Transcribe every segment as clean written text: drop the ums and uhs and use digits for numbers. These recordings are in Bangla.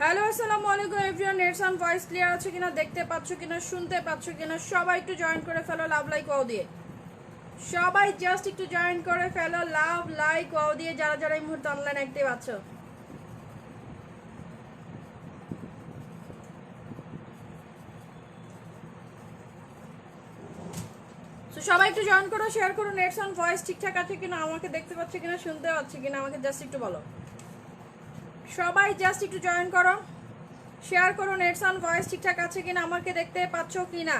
হ্যালো আসসালামু আলাইকুম এভরিওয়ান, নেটস অন ভয়েস ক্লিয়ার আছে কিনা, দেখতে পাচ্ছ কিনা, শুনতে পাচ্ছ কিনা? সবাই একটু জয়েন করে ফেলো লাভ লাইক ওয়াও দিয়ে। সবাই জাস্ট একটু জয়েন করে ফেলো লাভ লাইক ওয়াও দিয়ে, যারা যারা এই মুহূর্তে অনলাইন অ্যাক্টিভ আছো। সবাই একটু জয়েন করো, শেয়ার করো। নেটস অন ভয়েস ঠিকঠাক আছে কিনা, আমাকে দেখতে পাচ্ছ কিনা, শুনতে পাচ্ছ কিনা, আমাকে জাস্ট একটু বলো। সবাই জাস্ট একটু জয়েন করো, শেয়ার করো। নেটস অন ভয়েস ঠিকঠাক আছে কিনা, আমাকে দেখতে পাচ্ছ কিনা।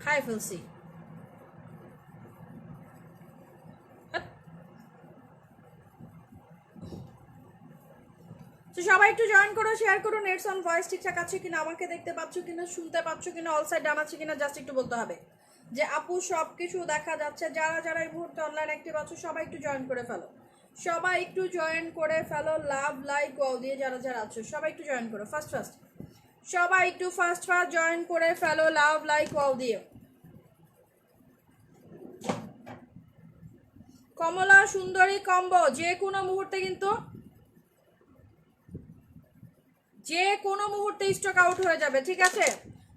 খাই ফেলছি। তো সবাই একটু জয়েন করো, শেয়ার করো। নেটস অন ভয়েস ঠিকঠাক আছে কিনা, আমাকে দেখতে পাচ্ছ কিনা, শুনতে পাচ্ছ কিনা, অল সাইড ডান আছে কিনা, জাস্ট একটু বলতে হবে যে আপু সব কিছু দেখা যাচ্ছে। যারা যারা এই মুহূর্তে অনলাইন অ্যাক্টিভ আছো সবাই একটু জয়েন করে ফেলো, সবাই একটু জয়েন করে ফেলো লাভ লাইক ওয়াও দিয়ে। যারা যারা আছো সবাই একটু জয়েন করো ফার্স্ট সবাই একটু ফার্স্ট জয়েন করে ফেলো লাভ লাইক ওয়াও দিয়ে। কমলা সুন্দরী কম্বো যে কোনো মুহূর্তে কিন্তু স্টক আউট হয়ে যাবে, ঠিক আছে?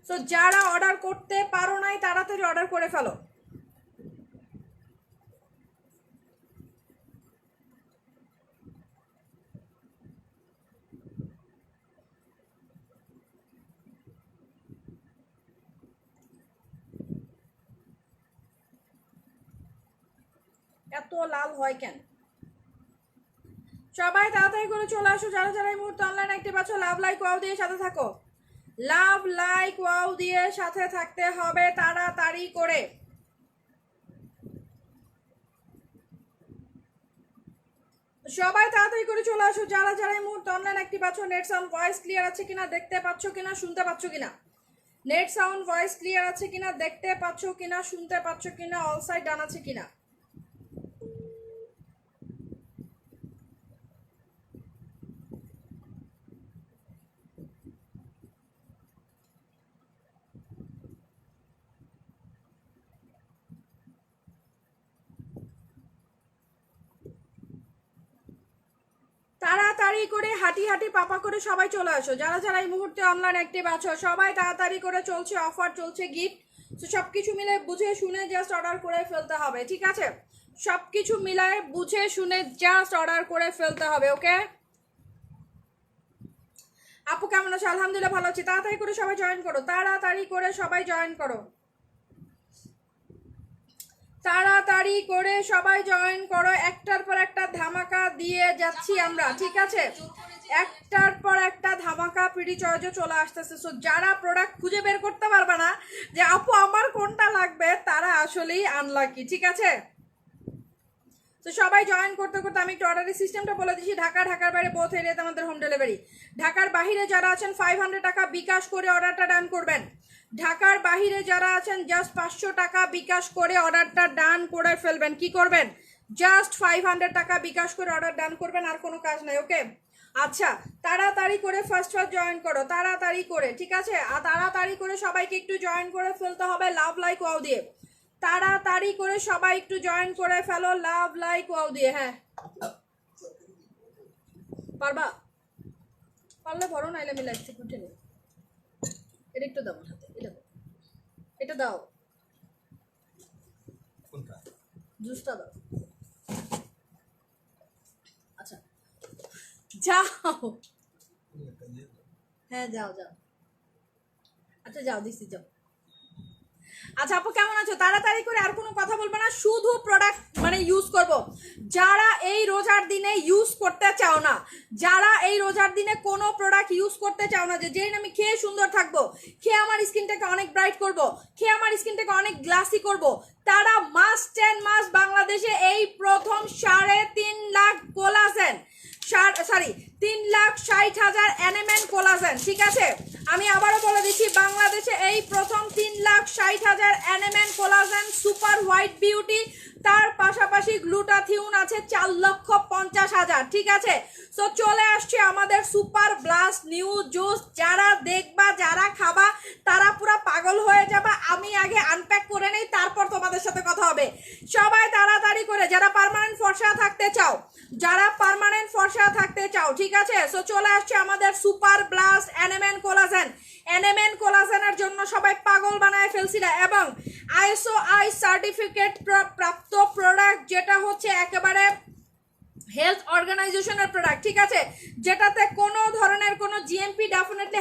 সো যারা অর্ডার করতে পারো নাই তাড়াতাড়ি অর্ডার করে ফেলো। এত লাল হয় কেন? সবাই তাড়াতাড়ি করে চলে আসো, যারা যারা এই মুহূর্তে অনলাইন অ্যাক্টিভ আছো লাভ লাইক ওয়াও দিয়ে সাথে থাকো। লাভ লাইক ওয়াও দিয়ে সাথে থাকতে হবে তাড়াতাড়ি করে। সবাই তাড়াতাড়ি করে চলে আসো, যারা যারা এই মুহূর্তে অনলাইন অ্যাক্টিভ আছো। নেট সাউন্ড ভয়েস ক্লিয়ার আছে কিনা, দেখতে পাচ্ছ কিনা, শুনতে পাচ্ছ কিনা? নেট সাউন্ড ভয়েস ক্লিয়ার আছে কিনা, দেখতে পাচ্ছ কিনা, শুনতে পাচ্ছ কিনা, অল সাইড ডান আছে কিনা? তাড়াতাড়ি করে হাঁটি হাঁটি পাপা করে সবাই চলে আসো, যারা যারা এই মুহূর্তে অনলাইন অ্যাক্টিভ আছো সবাই তাড়াতাড়ি করে। চলছে অফার, চলছে গিফট, তো সব কিছু মিলে বুঝে শুনে জাস্ট অর্ডার করে ফেলতে হবে, ঠিক আছে? সব কিছু মিলায় বুঝে শুনে জাস্ট অর্ডার করে ফেলতে হবে, ওকে? আপু কেমন আছো? আলহামদুলিল্লাহ ভালো আছি। তাড়াতাড়ি করে সবাই জয়েন করো, তাড়াতাড়ি করে সবাই জয়েন করো, তাড়াতাড়ি করে সবাই জয়েন করো। একটার পর একটা ধামাকা দিয়ে যাচ্ছি আমরা, ঠিক আছে? একটার পর একটা ধামাকা পিডি চয়েজও চলে আসতেছে। সো যারা প্রোডাক্ট খুঁজে বের করতে পারবে না যে আপু আমার কোনটা লাগবে, তারা আসলেই আনলাকি, ঠিক আছে? তো সবাই জয়েন করতে করতে আমি একটু অর্ডারের সিস্টেমটা বলে দিচ্ছি। ঢাকার বাইরে বোথ এরিয়াতে আমাদের হোম ডেলিভারি। ঢাকার বাহিরে যারা আছেন 500 টাকা বিকাশ করে অর্ডারটা ডান করবেন। ঢাকার বাহিরে যারা আছেন জাস্ট 500 টাকা বিকাশ করে অর্ডারটা ডান করে ফেলবেন। কি করবেন? জাস্ট 500 টাকা বিকাশ করে অর্ডার ডান করবেন, আর কোনো কাজ নাই, ওকে? আচ্ছা, তাড়াতাড়ি করে ফার্স্ট জয়েন করো, তাড়াতাড়ি করে, ঠিক আছে? আর তাড়াতাড়ি করে সবাইকে একটু জয়েন করে ফেলতে হবে লাভ লাইক ওয়াও দিয়ে। তাড়াতাড়ি করে সবাই একটু জয়েন করে ফেলো লাভ লাইক ওয়াও দিয়ে। হ্যাঁ পারবা, পারলে ভরো, নাইলে আমি লাইভ থেকে উঠে নিই। এটা একটু দাও হাতে, এটা দাও, জুসটা দাও। আচ্ছা যাও, হ্যাঁ যাও যাও, আচ্ছা যাও, দিছি যাও। আচ্ছা আপু কেমন আছো? তাড়াতাড়ি করে, আর কোনো কথা বলবো না, শুধু প্রোডাক্ট মানে ইউজ করব। যারা এই রোজার দিনে ইউজ করতে চাও না, যারা এই রোজার দিনে কোনো প্রোডাক্ট ইউজ করতে চাও না, যে যেই আমি খেয়ে সুন্দর থাকবো, খেয়ে আমার স্কিনটাকে অনেক ব্রাইট করব, খেয়ে আমার স্কিনটাকে অনেক গ্লাসি করব, তারা মাস্ট অ্যান্ড মাস্ট বাংলাদেশে এই প্রথম 3.5 lakh collagen, sorry 3,60,000 NMN collagen, ঠিক আছে? আমি আবারও বলে দিচ্ছি, বাংলাদেশে এই প্রথম 3,60,000 NMN collagen super white beauty, তার পাশাপাশি গ্লুটাথিউন আছে 4,50,000, ঠিক আছে? সো চলে আসছে আমাদের সুপার ব্লাস্ট নিউ জুস। যারা দেখবা, যারা খাবা, তারা পুরো পাগল হয়ে যাবে। আমি আগে আনপ্যাক করে নেই, তারপর তোমাদের সাথে কথা হবে।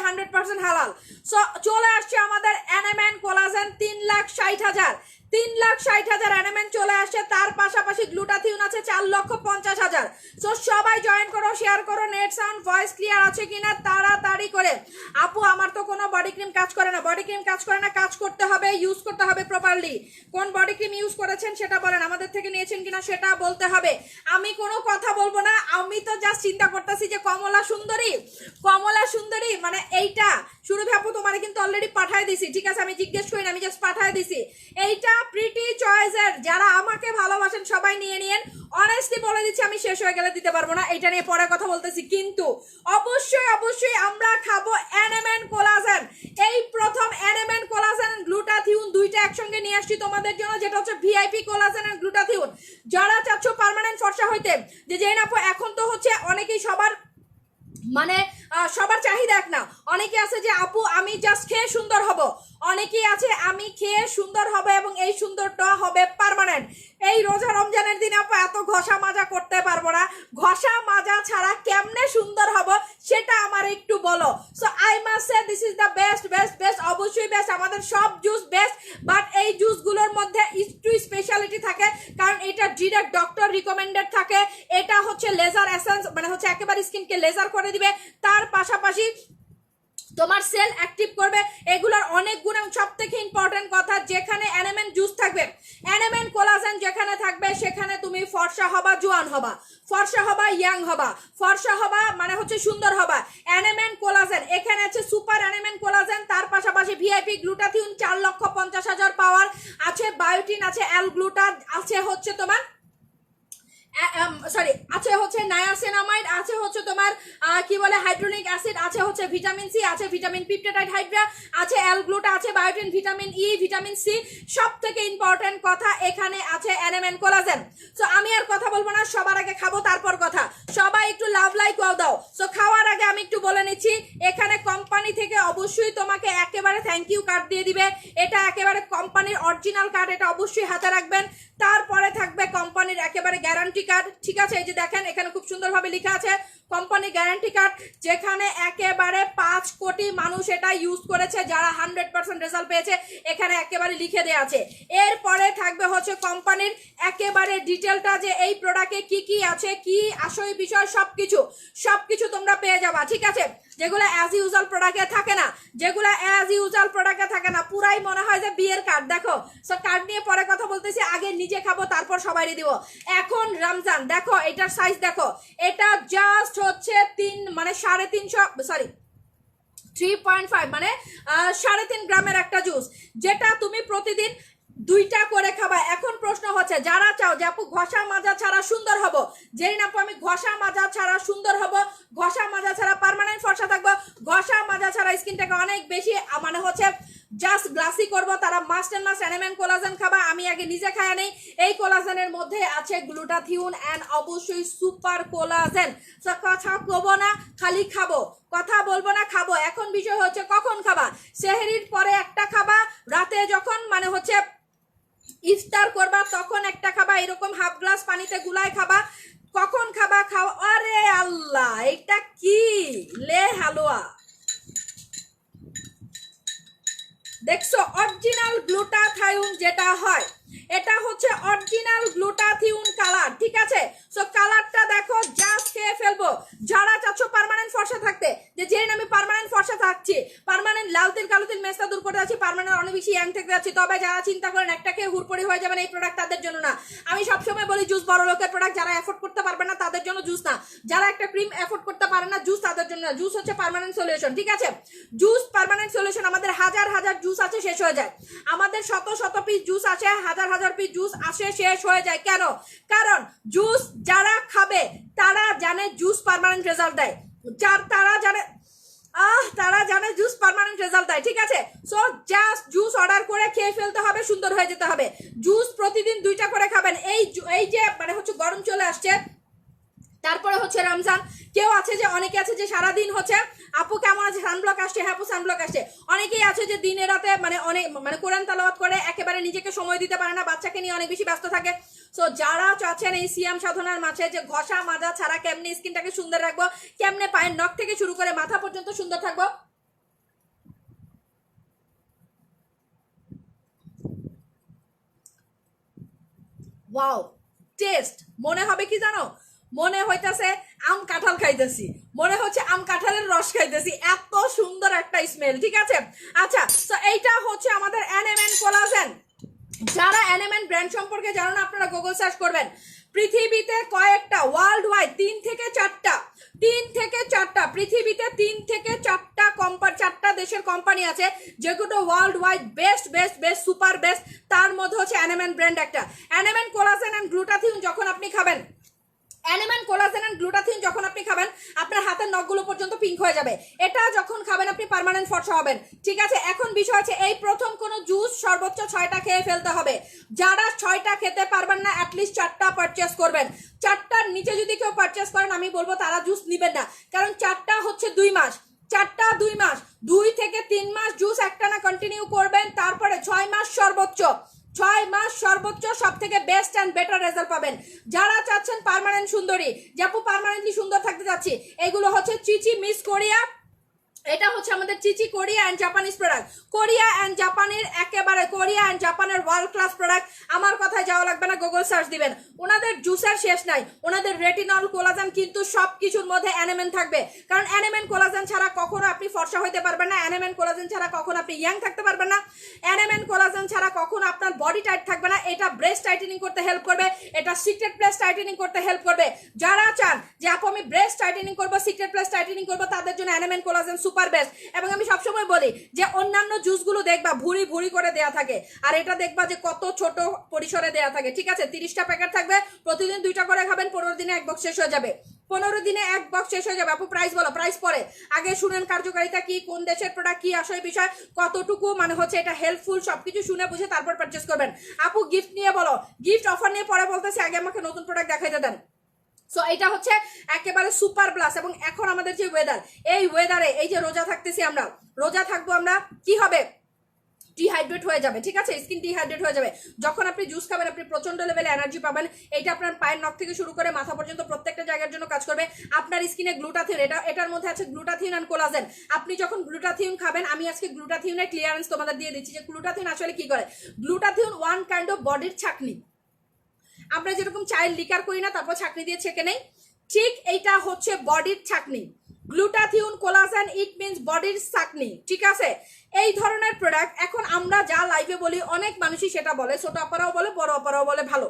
100% হালাল। সো চলে আসছে আমাদের এনএমএন কোলাজেন 3,60,000, 3,60,000 এনএমএন চলে আসছে। তার পাশাপাশি গ্লুটাথিওন আছে 4,50,000। সো সবাই জয়েন করো, শেয়ার করো। নেট সাউন্ড ভয়েস ক্লিয়ার আছে কিনা তাড়াতাড়ি করে। আপু আমার তো কোনো বডি ক্রিম কাজ করে না, বডি ক্রিম কাজ করে না, কাজ করতে হবে, ইউজ করতে হবে প্রপারলি। কোন বডি ক্রিম ইউজ করেছেন সেটা বলেন, আমাদের থেকে নিয়েছেন কিনা সেটা বলতে হবে। আমি কোনো কথা বলবো না, আমি তো জাস্ট চিন্তা করতেছি যে কমলা সুন্দরী, কমলা সুন্দরী মানে এইটা সুরভি আপু তোমার কিন্তু অলরেডি পাঠিয়ে দিছি, ঠিক আছে? আমি জিজ্ঞেস করি না, আমি জাস্ট পাঠিয়ে দিছি। এইটা প্রিটি চয়েসের, যারা আমাকে ভালোবাসেন সবাই নিয়ে নিয়েন। অনেস্টলি বলে দিচ্ছি, আমি শেষ হয়ে গেলে দিতে পারবো না, এটা নিয়ে পরে কথা বলতেছি। কিন্তু অবশ্যই অবশ্যই আমরা খাবো এনএমএন কোলাজেন। এই প্রথম এনএমএন কোলাজেন গ্লুটাথিওন দুইটা একসঙ্গে নিয়ে আসছি তোমাদের জন্য, যেটা হচ্ছে ভিআইপি কোলাজেন এন্ড গ্লুটাথিওন। যারা চাচ্ছ পার্মানেন্ট ফর্সা হইতে, যে জেন আপু এখন তো হচ্ছে অনেকেই সবার মানে সবার চাহিদা এক না। অনেকে আছে যে আপু আমি জাস্ট খেয়ে সুন্দর হব, অনেকেই আছে আমি খেয়ে সুন্দর হবে এবং এই সুন্দরটা হবে পার্মানেন্ট। এই রোজা রমজানের দিনে আপু এত ঘষা মাজা করতে পারবো না, ঘষা মাজা ছাড়া কেমনে সুন্দর হব সেটা আমার একটু বলো। So I must say this is the best best best, অবশ্যই বেস্ট। আমাদের সব জুস বেস্ট, বাট এই জুসগুলোর মধ্যে একটু স্পেশালিটি থাকে, কারণ এটা ডিরেক্ট ডক্টর রিকমেন্ডেড থাকে। এটা হচ্ছে লেজার এসেন্স, মানে হচ্ছে একেবারে স্কিনকে লেজার করে দিবে, তার পাশাপাশি তোমার সেল অ্যাক্টিভ করবে। এগুলোর অনেক গুণ। সব থেকে ইম্পর্টেন্ট কথা, যেখানে এনএমএন জুস থাকবে, এনএমএন কোলাজেন যেখানে থাকবে সেখানে তুমি ফর্সা হবা, জোয়ান হবা, ফর্সা হবা, ইয়াং হবা, ফর্সা হবা মানে হচ্ছে সুন্দর হবা। এনএমএন কোলাজেন এখানে আছে সুপার এনএমএন কোলাজেন, তার পাশাপাশি ভিআইপি গ্লুটাথিওন 4,50,000 পাওয়ার আছে, বায়োটিন আছে, অ্যাল গ্লুটা আছে, হচ্ছে তোমার সরি আছে হচ্ছে নায়াসিনামাইড, আছে হচ্ছে তোমার কি বলে হাইড্রোনিক অ্যাসিড, আছে হচ্ছে ভিটামিন সি, আছে ভিটামিন পিপটাইড হাইড্রা, আছে অ্যালগ্লুটা, আছে biotin, vitamin E, vitamin C. সব থেকে ইম্পর্টেন্ট কথা এখানে আছে এনএমএন কোলাজেন। সো আমি আর কথা বলবো না, সবার আগে খাবো তারপর কথা। সবাই একটু লাভ লাইক ওয়াও দাও। সো খাওয়ার আগে আমি একটু বলে নিচ্ছি, এখানে কোম্পানি থেকে অবশ্যই তোমাকে একেবারে থ্যাংক ইউ কার্ড দিয়ে দিবে। এটা একেবারে কোম্পানির অরিজিনাল কার্ড, এটা অবশ্যই হাতে রাখবেন। তারপরে থাকবে কোম্পানির একেবারে গ্যারান্টি কার্ড, ঠিক আছে? এই যে দেখেন এখানে খুব সুন্দরভাবে লেখা আছে কোম্পানি গ্যারান্টি কার্ড, যেখানে একেবারে 5 কোটি মানুষ এটা ইউজ করেছে, যারা 100% রেজাল্ট পেয়েছে, এখানে একেবারে লিখে দেওয়া আছে। এরপরে থাকবে হচ্ছে কোম্পানির একেবারে ডিটেলটা, যে এই প্রোডাক্টে কি কি আছে, কি আসল বিষয়, সবকিছু তোমরা পেয়ে যাবা, ঠিক আছে? যেগুলো অ্যাজ ইউজুয়াল প্রোডাক্টে থাকে না, যেগুলো অ্যাজ ইউজুয়াল প্রোডাক্টে থাকে না, পুরাই মনে হয় যে বিয়ের কার্ড। দেখো, সো কার্ড নিয়ে পরে কথা বলতেছি, আগে নিজে খাবো তারপর সবাই দিব। এখন রমজান, দেখো এটার সাইজ দেখো, এটা জাস্ট হচ্ছে 3.5 মানে 3.5 গ্রামের একটা জুস, যেটা তুমি প্রতিদিন 2টা করে খাবা। এখন প্রশ্ন হচ্ছে, যারা চাও যে আপু ঘষা মাজা ছাড়া সুন্দর হব, যেই আপু আমি ঘষা মাজা ছাড়া সুন্দর হব, ঘষা মাজা ছাড়া পার্মানেন্ট ফর্সা থাকবো, ঘষা মাজা ছাড়া স্কিনটাকে অনেক বেশি মানে হচ্ছে জাস্ট গ্লাসি করবো, তারা must and must NMN collagen খাবা। আমি আগে নিজে খায়া নেই। এই কোলাজেনের মধ্যে আছে গ্লুটাথিওন এন্ড অবশ্যই সুপার কোলাজেন। কথা বলবো না, খালি খাবো, কথা বলবো না, খাবো। এখন বিষয় হচ্ছে কখন খাবা। সেহরির পরে একটা খাবা, রাতে যখন মানে হচ্ছে ইফতার করবা তখন একটা খাবা, এরকম হাফ গ্লাস পানিতে গুলায় খাবা। কখন খাবা? খাও। আরে আল্লাহ, এটা কি লে হালুয়া দেখছো? অরিজিনাল গ্লুটাথিওন যেটা হয়, এটা হচ্ছে অরিজিনাল গ্লুটাথিওন কালার, ঠিক আছে? সো কালারটা দেখো, জাস্ট খেয়ে ফেলবো। যারা চাচ্ছ পার্মানেন্ট ফর্সা থাকতে, যে যেন আমি পার্মানেন্ট ফর্সা থাকছি, পার্মানেন্ট লাল তিল কালো তিল মেস্তা দূর করে যাচ্ছি, পার্মানেন্ট অনেক বেশি ইয়াং থেকে যাচ্ছি, তবে যারা চিন্তা করেন একটা খেয়ে হুড়পড়ি হয়ে যাবেন, এই প্রোডাক্ট তাদের জন্য না। আমি সবসময় বলি জুস বড় লোকের প্রোডাক্ট, যারা এফোর্ড করতে পারবে না তাদের জন্য জুস না, যারা একটা ক্রিম এফোর্ড করতে পারে না জুস তাদের জন্য না। জুস হচ্ছে পার্মানেন্ট সলিউশন, ঠিক আছে? Juice permanent solution. আমাদের হাজার হাজার জুস আছে, শেষ হয়ে যায়। আমাদের শত শত পিস জুস আছে, হাজার হাজার পিস জুস আসে, শেষ হয়ে যায়। কেন? কারণ জুস যারা খাবে তারা জানে জুস পার্মানেন্ট রেজাল্ট দেয়, তারা জানে জুস পার্মানেন্ট রেজাল্ট দেয়, ঠিক আছে? সো জাস্ট জুস অর্ডার করে খেয়ে ফেলতে হবে, সুন্দর হয়ে যেতে হবে। জুস প্রতিদিন 2টা করে খাবেন। এই যে মানে হচ্ছে গরম চলে আসছে, তারপরে হচ্ছে রমজান। কেউ আছে যে, অনেকে আছে যে সারাদিন হচ্ছে আপু কেমন আছে, সানব্লক আসছে, হ্যাঁ আপু সানব্লক আসছে। অনেকেই আছে যে দিনে রাতে মানে কোরআন তেলাওয়াত করে একেবারে নিজেকে সময় দিতে পারে না, বাচ্চাকে নিয়ে অনেক বেশি ব্যস্ত থাকে। সো যারা চাচ্ছেন এই সিয়াম সাধনার মাঝে যে ঘষা মাজা ছাড়া কেমনে স্কিনটাকে সুন্দর রাখবো, কেমনে পায়ের নখ থেকে শুরু করে মাথা পর্যন্ত সুন্দর থাকবো, ওয়াও টেস্ট মনে হবে কি জানো, মনে হইতেছে আম কাঁঠাল খাইতেছি, মনে হচ্ছে আম কাঁঠালের রস খাইতেছি, এত সুন্দর একটা স্মেল। ঠিক আছে, আচ্ছা তো এইটা হচ্ছে আমাদের NMN কোলাজেন। যারা NMN ব্র্যান্ড সম্পর্কে জানো না, আপনারা গুগল সার্চ করবেন। পৃথিবীতে কয়েকটা ওয়ার্ল্ড ওয়াইড 3 থেকে 4টা পৃথিবীতে 3 থেকে 4টা দেশের কোম্পানি আছে যেগুলো world wide best super best, তার মধ্যে হচ্ছে NMN ব্র্যান্ড একটা। NMN কোলাজেন এন্ড গ্লুটাথিয়ন যখন আপনি খাবেন, NMN কোলাজেন এন্ড গ্লুটাথিয়ন যখন আপনি খাবেন আপনার হাতের নখগুলো পর্যন্ত পিঙ্ক হয়ে যাবে। এটা যখন খাবেন আপনি পার্মানেন্ট ফর্সা হবেন। ঠিক আছে, এখন বিষয় আছে এই প্রথম কোন জুস সর্বোচ্চ 6টা খেয়ে ফেলতে হবে। যারা 6টা খেতে পারবেন না অ্যাটলিস্ট 4টা পারচেস করবেন। 4টার নিচে যদি কেউ পারচেস করেন আমি বলবো তারা জুস নিবেন না, কারণ 4টা হচ্ছে 2 মাস, 4টা 2 মাস, 2 থেকে 3 মাস জুস একটানা কন্টিনিউ করবেন, তারপরে 6 মাস সর্বোচ্চ সব থেকে বেস্ট অ্যান্ড বেটার রেজাল্ট পাবেন। যারা চাচ্ছেন পার্মানেন্ট সুন্দরী, যে আপু পার্মানেন্টলি সুন্দর থাকতে যাচ্ছি, এগুলো হচ্ছে চিচি মিস কোরিয়া। এটা হচ্ছে আমাদের চিচি Korea and Japanese product. Korea and জাপানের ওয়ার্ল্ড ক্লাস প্রোডাক্ট। আমার কথায় যাওয়া লাগবে না, গুগল সার্চ দিবেন। ওনাদের জুসের শেষ নাই, ওনাদের রেটিনল কোলাজেন কিন্তু সবকিছুর মধ্যে NMN থাকবে, কারণ NMN কোলাজেন ছাড়া কখনো আপনি ফর্সা হইতে পারবেন না, NMN কোলাজেন ছাড়া কখনো আপনি ইয়াং থাকতে পারবেন না, NMN কোলাজেন ছাড়া কখনো আপনার বডি টাইট থাকবে না। এটা ব্রেস্ট টাইটেনিং করতে হেল্প করবে, এটা সিক্রেট প্লেস টাইটেনিং করতে হেল্প করবে। যারা চান যে আপু আমি ব্রেস্ট টাইটেনিং করবো, সিক্রেট প্লেস টাইটেনিং করবো, তাদের জন্য NMN কোলাজেন সুপার বেস্ট। এবং আমি সবসময় বলি যে অন্যান্য জুসগুলো দেখবা ভুরি ভুরি করে দেয়া থাকে, আর এটা দেখবা যে কত ছোট পরিসরে দেয়া থাকে। ঠিক আছে, 30টা প্যাকেট থাকবে, প্রতিদিন 2টা করে খাবেন, 15 দিনে 1 বক্স শেষ হয়ে যাবে। 15 দিনে 1 বক্স শেষ হয়ে যাবে। আপু প্রাইস বলো, প্রাইস পরে আগে শুনেন কার্যকারিতা কি, কোন দেশের প্রোডাক্ট, কি আসল বিষয়, কতটুকু মানে হচ্ছে এটা হেল্পফুল, সবকিছু শুনে বুঝে তারপর পারচেস করবেন। আপু গিফট নিয়ে বলো, গিফট অফার নিয়ে পরে বলতেছি, আগে আমাকে নতুন প্রোডাক্ট দেখাইতে দেন। সো এটা হচ্ছে একেবারে সুপার প্লাস। এবং এখন আমাদের যে ওয়েদার, এই ওয়েদারে এই যে রোজা থাকতেছি আমরা, রোজা থাকবো আমরা, কি হবে, ডিহাইড্রেট হয়ে যাবে। ঠিক আছে, স্কিন ডিহাইড্রেট হয়ে যাবে। যখন আপনি জুস খাবেন আপনি প্রচন্ড লেভেলে এনার্জি পাবেন। এটা আপনার পায়ের নখ থেকে শুরু করে মাথা পর্যন্ত প্রত্যেকটা জায়গার জন্য কাজ করবে। আপনার স্কিনে গ্লুটাথিয়ন, এটার মধ্যে আছে গ্লুটাথিয়ন এন্ড কোলাজেন। আপনি যখন গ্লুটাথিয়ন খাবেন, আমি আজকে গ্লুটাথিয়নের ক্লিয়ারেন্স তোমাদের দিয়ে দিচ্ছি যে গ্লুটাথিয়ন আসলে কি করে। গ্লুটাথিয়ন ওয়ান কাইন্ড অফ বডির ছাকনি। আমরা যেরকম চায়ের লিকার করি না তারপর ছাকনি দিয়ে ছেঁকে নেই, ঠিক এইটা হচ্ছে বডির ছাকনি। গ্লুটাথিয়ন কোলাজেন ইট মিন্স বডির ছাকনি। ঠিক আছে, এই ধরনের প্রোডাক্ট এখন আমরা যা লাইভে বলি অনেক মানুষই সেটা বলে, ছোট অপারাও বলে, বড় অপারাও বলে ভালো।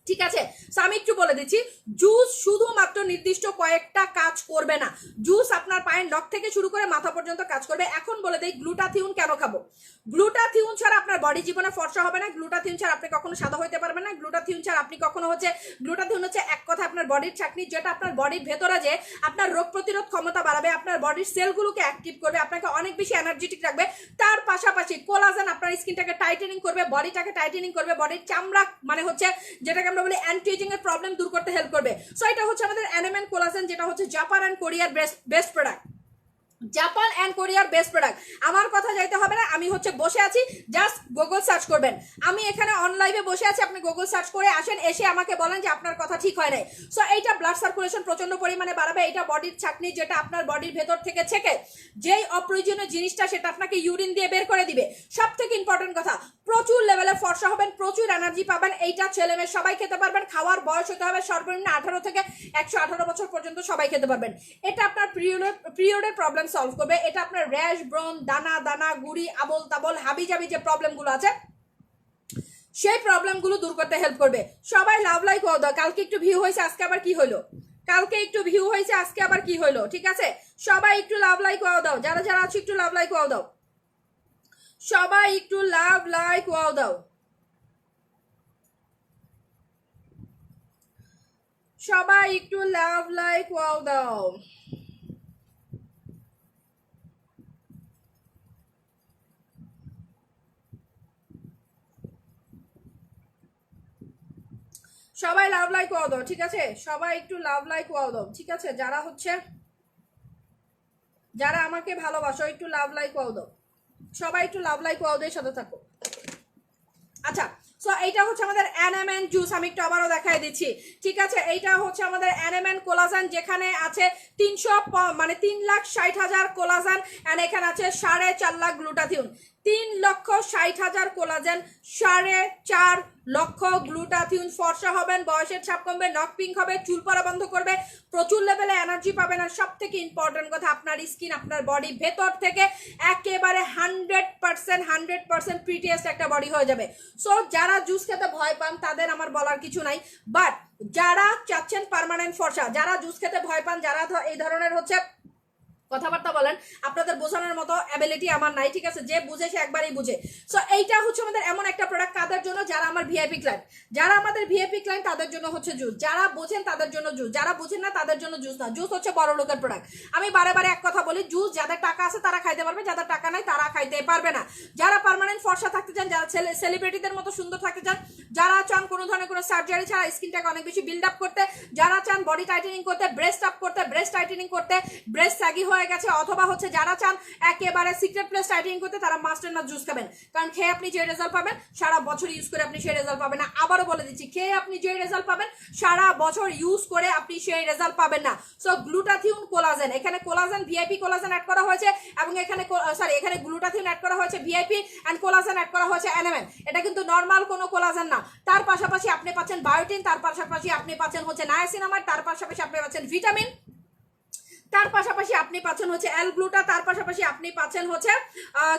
ঠিক আছে, আমি একটু বলে দিচ্ছি, জুস শুধুমাত্র নির্দিষ্ট কয়েকটা কাজ করবে না, জুস আপনার পায়ের নখ থেকে শুরু করে মাথা পর্যন্ত কাজ করবে। এখন বলে দেই গ্লুটাথিয়ন কেন খাবো। গ্লুটাথিয়ন ছাড়া আপনার বডি জীবনে ফর্সা হবে না, গ্লুটাথিয়ন ছাড়া আপনি কখনো সাদা হইতে পারবেন না, গ্লুটাথিয়ন ছাড়া আপনি কখনো হচ্ছে, গ্লুটাথিয়ন হচ্ছে এক কথা আপনার বডির চাকনি, যেটা আপনার বডির ভেতরে যে আপনার রোগ প্রতিরোধ ক্ষমতা বাড়াবে, আপনার বডির সেলগুলোকে অ্যাক্টিভ করবে, আপনাকে অনেক বেশি এনার্জেটিক রাখবে। তার পাশাপাশি কোলাজেন আপনার স্কিনটাকে টাইটেনিং করবে, বডিটাকে টাইটেনিং করবে, বডির চামড়া মানে হচ্ছে যেটাকে আমরা বলি অ্যান্টি এজিং এর প্রবলেম দূর করতে হেল্প করবে। সো এটা হচ্ছে আমাদের NMN কোলাজেন, যেটা হচ্ছে জাপান এন্ড কোরিয়ার বেস্ট প্রোডাক্ট। জাপান এন্ড কোরিয়ার বেস্ট প্রোডাক্ট। আমার কথা যাইতে হবে না, আমি হচ্ছে বসে আছি, জাস্ট গুগল সার্চ করবেন। আমি এখানে অনলাইনে বসে আছি, আপনি গুগল সার্চ করে আসেন, এসে আমাকে বলেন যে আপনার কথা ঠিক হয় নাই। সো এইটা ব্লাড সার্কুলেশন প্রচন্ড পরিমাণে বাড়াবে, এটা বডির ছাকনি, যেটা আপনার বডির ভেতর থেকে ছেকে যেই অপ্রয়োজনীয় জিনিসটা সেটা আপনাকে ইউরিন দিয়ে বের করে দিবে। সব থেকে ইম্পর্টেন্ট কথা, প্রচুর লেভেলে ফর্সা হবেন, প্রচুর এনার্জি পাবেন। এইটা ছেলে মেয়ে সবাই খেতে পারবেন। খাওয়ার বয়স হতে হবে সর্বনিম্ন 18 থেকে 118 বছর পর্যন্ত সবাই খেতে পারবেন। এটা আপনার পিরিয়ডের প্রবলেম সলভ করবে, এটা আপনার র্যাশ, ব্রণ, দানা দানা, গুড়ি, আবল তাবল, হাবি জাবি যে প্রবলেমগুলো আছে সেই প্রবলেমগুলো দূর করতে হেল্প করবে। সবাই লাভ লাইক হও দাও। কালকে একটু ভিউ হয়েছে, আজকে আবার কি হলো, কালকে একটু ভিউ হয়েছে, আজকে আবার কি হলো। ঠিক আছে, সবাই একটু লাভ লাইক ওয়াও দাও, যারা যারা আছো একটু লাভ লাইক ওয়াও দাও, সবাই একটু লাভ লাইক ওয়াও দাও, সবাই একটু লাভ লাইক ওয়াও দাও। সবাই লাভ লাইক ওয়াও দাও। ঠিক আছে, সবাই একটু লাভ লাইক ওয়াও দাও। ঠিক আছে, যারা হচ্ছে, যারা আমাকে ভালোবাসো একটু লাভ লাইক ওয়াও দাও, সবাই একটু লাভ লাইক ওয়াও দিয়ে সাথে থাকো। আচ্ছা, সো এইটা হচ্ছে আমাদের NMN জুস, আমি একটু আবারও দেখাই দিচ্ছি, ঠিক আছে। এইটা হচ্ছে আমাদের NMN কোলাজেন, যেখানে আছে 3,60,000 কোলাজেন, এন্ড এখানে আছে 4.5 লাখ গ্লুটাথিওন। 3,60,000 কোলাজেন, 4.5 লক্ষ গ্লুটাথিওন। ফর্সা হবেন, বয়সের ছাপ কমবে, নখ পিঙ্ক হবে, চুল পড়া বন্ধ করবে, প্রচুর লেভেলে এনার্জি পাবেন, আর সব থেকে ইম্পর্টেন্ট কথা, আপনার স্কিন, আপনার বডি ভেতর থেকে একেবারে 100% প্রিটিয়েস্ট একটা বডি হয়ে যাবে। সো যারা জুস খেতে ভয় পান তাদের আমার বলার কিছু নাই, বাট যারা চাচ্ছেন পার্মানেন্ট ফর্সা, যারা জুস খেতে ভয় পান, যারা এই ধরনের হচ্ছে কথাবার্তা বলেন, আপনাদের বোঝানোর মতো অ্যাবিলিটি আমার নাই, ঠিক আছে। যে বুঝে সে একবারই বুঝে। সো এইটা হচ্ছে আমাদের এমন একটা প্রোডাক্ট কাদের জন্য, যারা আমার ভিআইপি ক্লায়েন্ট, যারা আমাদের ভিআইপি ক্লায়েন্ট তাদের জন্য হচ্ছে জুস, যারা বোঝেন তাদের জন্য জুস, যারা বুঝেন না তাদের জন্য জুস না। জুস হচ্ছে বড় লোকের প্রোডাক্ট। আমি বারে বারে এক কথা বলি, জুস যাদের টাকা আছে তারা খাইতে পারবে, যাদের টাকা নাই তারা খাইতে পারবে না। যারা পার্মানেন্ট ফর্সা থাকতে চান, যারা সেলিব্রিটিদের মতো সুন্দর থাকতে চান, যারা চান কোনো ধরনের কোনো সার্জারি ছাড়া স্কিনটাকে অনেক বেশি বিল্ড আপ করতে, যারা চান বডি টাইটেনিং করতে, ব্রেস্ট আপ করতে, ব্রেস্ট টাইটেনিং করতে, ব্রেস্ট স্যাগি হয়ে গেছে, অথবা হচ্ছে যারা চান একেবারে সিক্রেট প্লেস টাইটেনিং করতে, তারা মাস্টার নাট জুস খাবেন। কারণ খেয়ে আপনি যে রেজাল্ট পাবেন সারা বছর ইউজ করে আপনি সেই রেজাল্ট পাবেন না। আবারও বলে দিচ্ছি, খেয়ে আপনি যে রেজাল্ট পাবেন সারা বছর ইউজ করে আপনি সেই রেজাল্ট পাবেন না। সো গ্লুটাথিওন কোলাজেন, এখানে কোলাজেন ভিআইপি কোলাজেন অ্যাড করা হয়েছে, এবং এখানে এখানে গ্লুটাথিওন অ্যাড করা হয়েছে ভিআইপি, এন্ড কোলাজেন অ্যাড করা হয়েছে NMN। এটা কিন্তু নর্মাল কোনো কোলাজেন না। তার পাশাপাশি আপনি পাচ্ছেন বায়োটিন, তার পাশাপাশি আপনি পাচ্ছেন হচ্ছে নায়াসিনামাইড, তার পাশাপাশি আপনি পাচ্ছেন ভিটামিন, তার পাশাপাশি আপনি পাচ্ছেন হচ্ছে অ্যালগ্লুটা, তার পাশাপাশি আপনি পাচ্ছেন হচ্ছে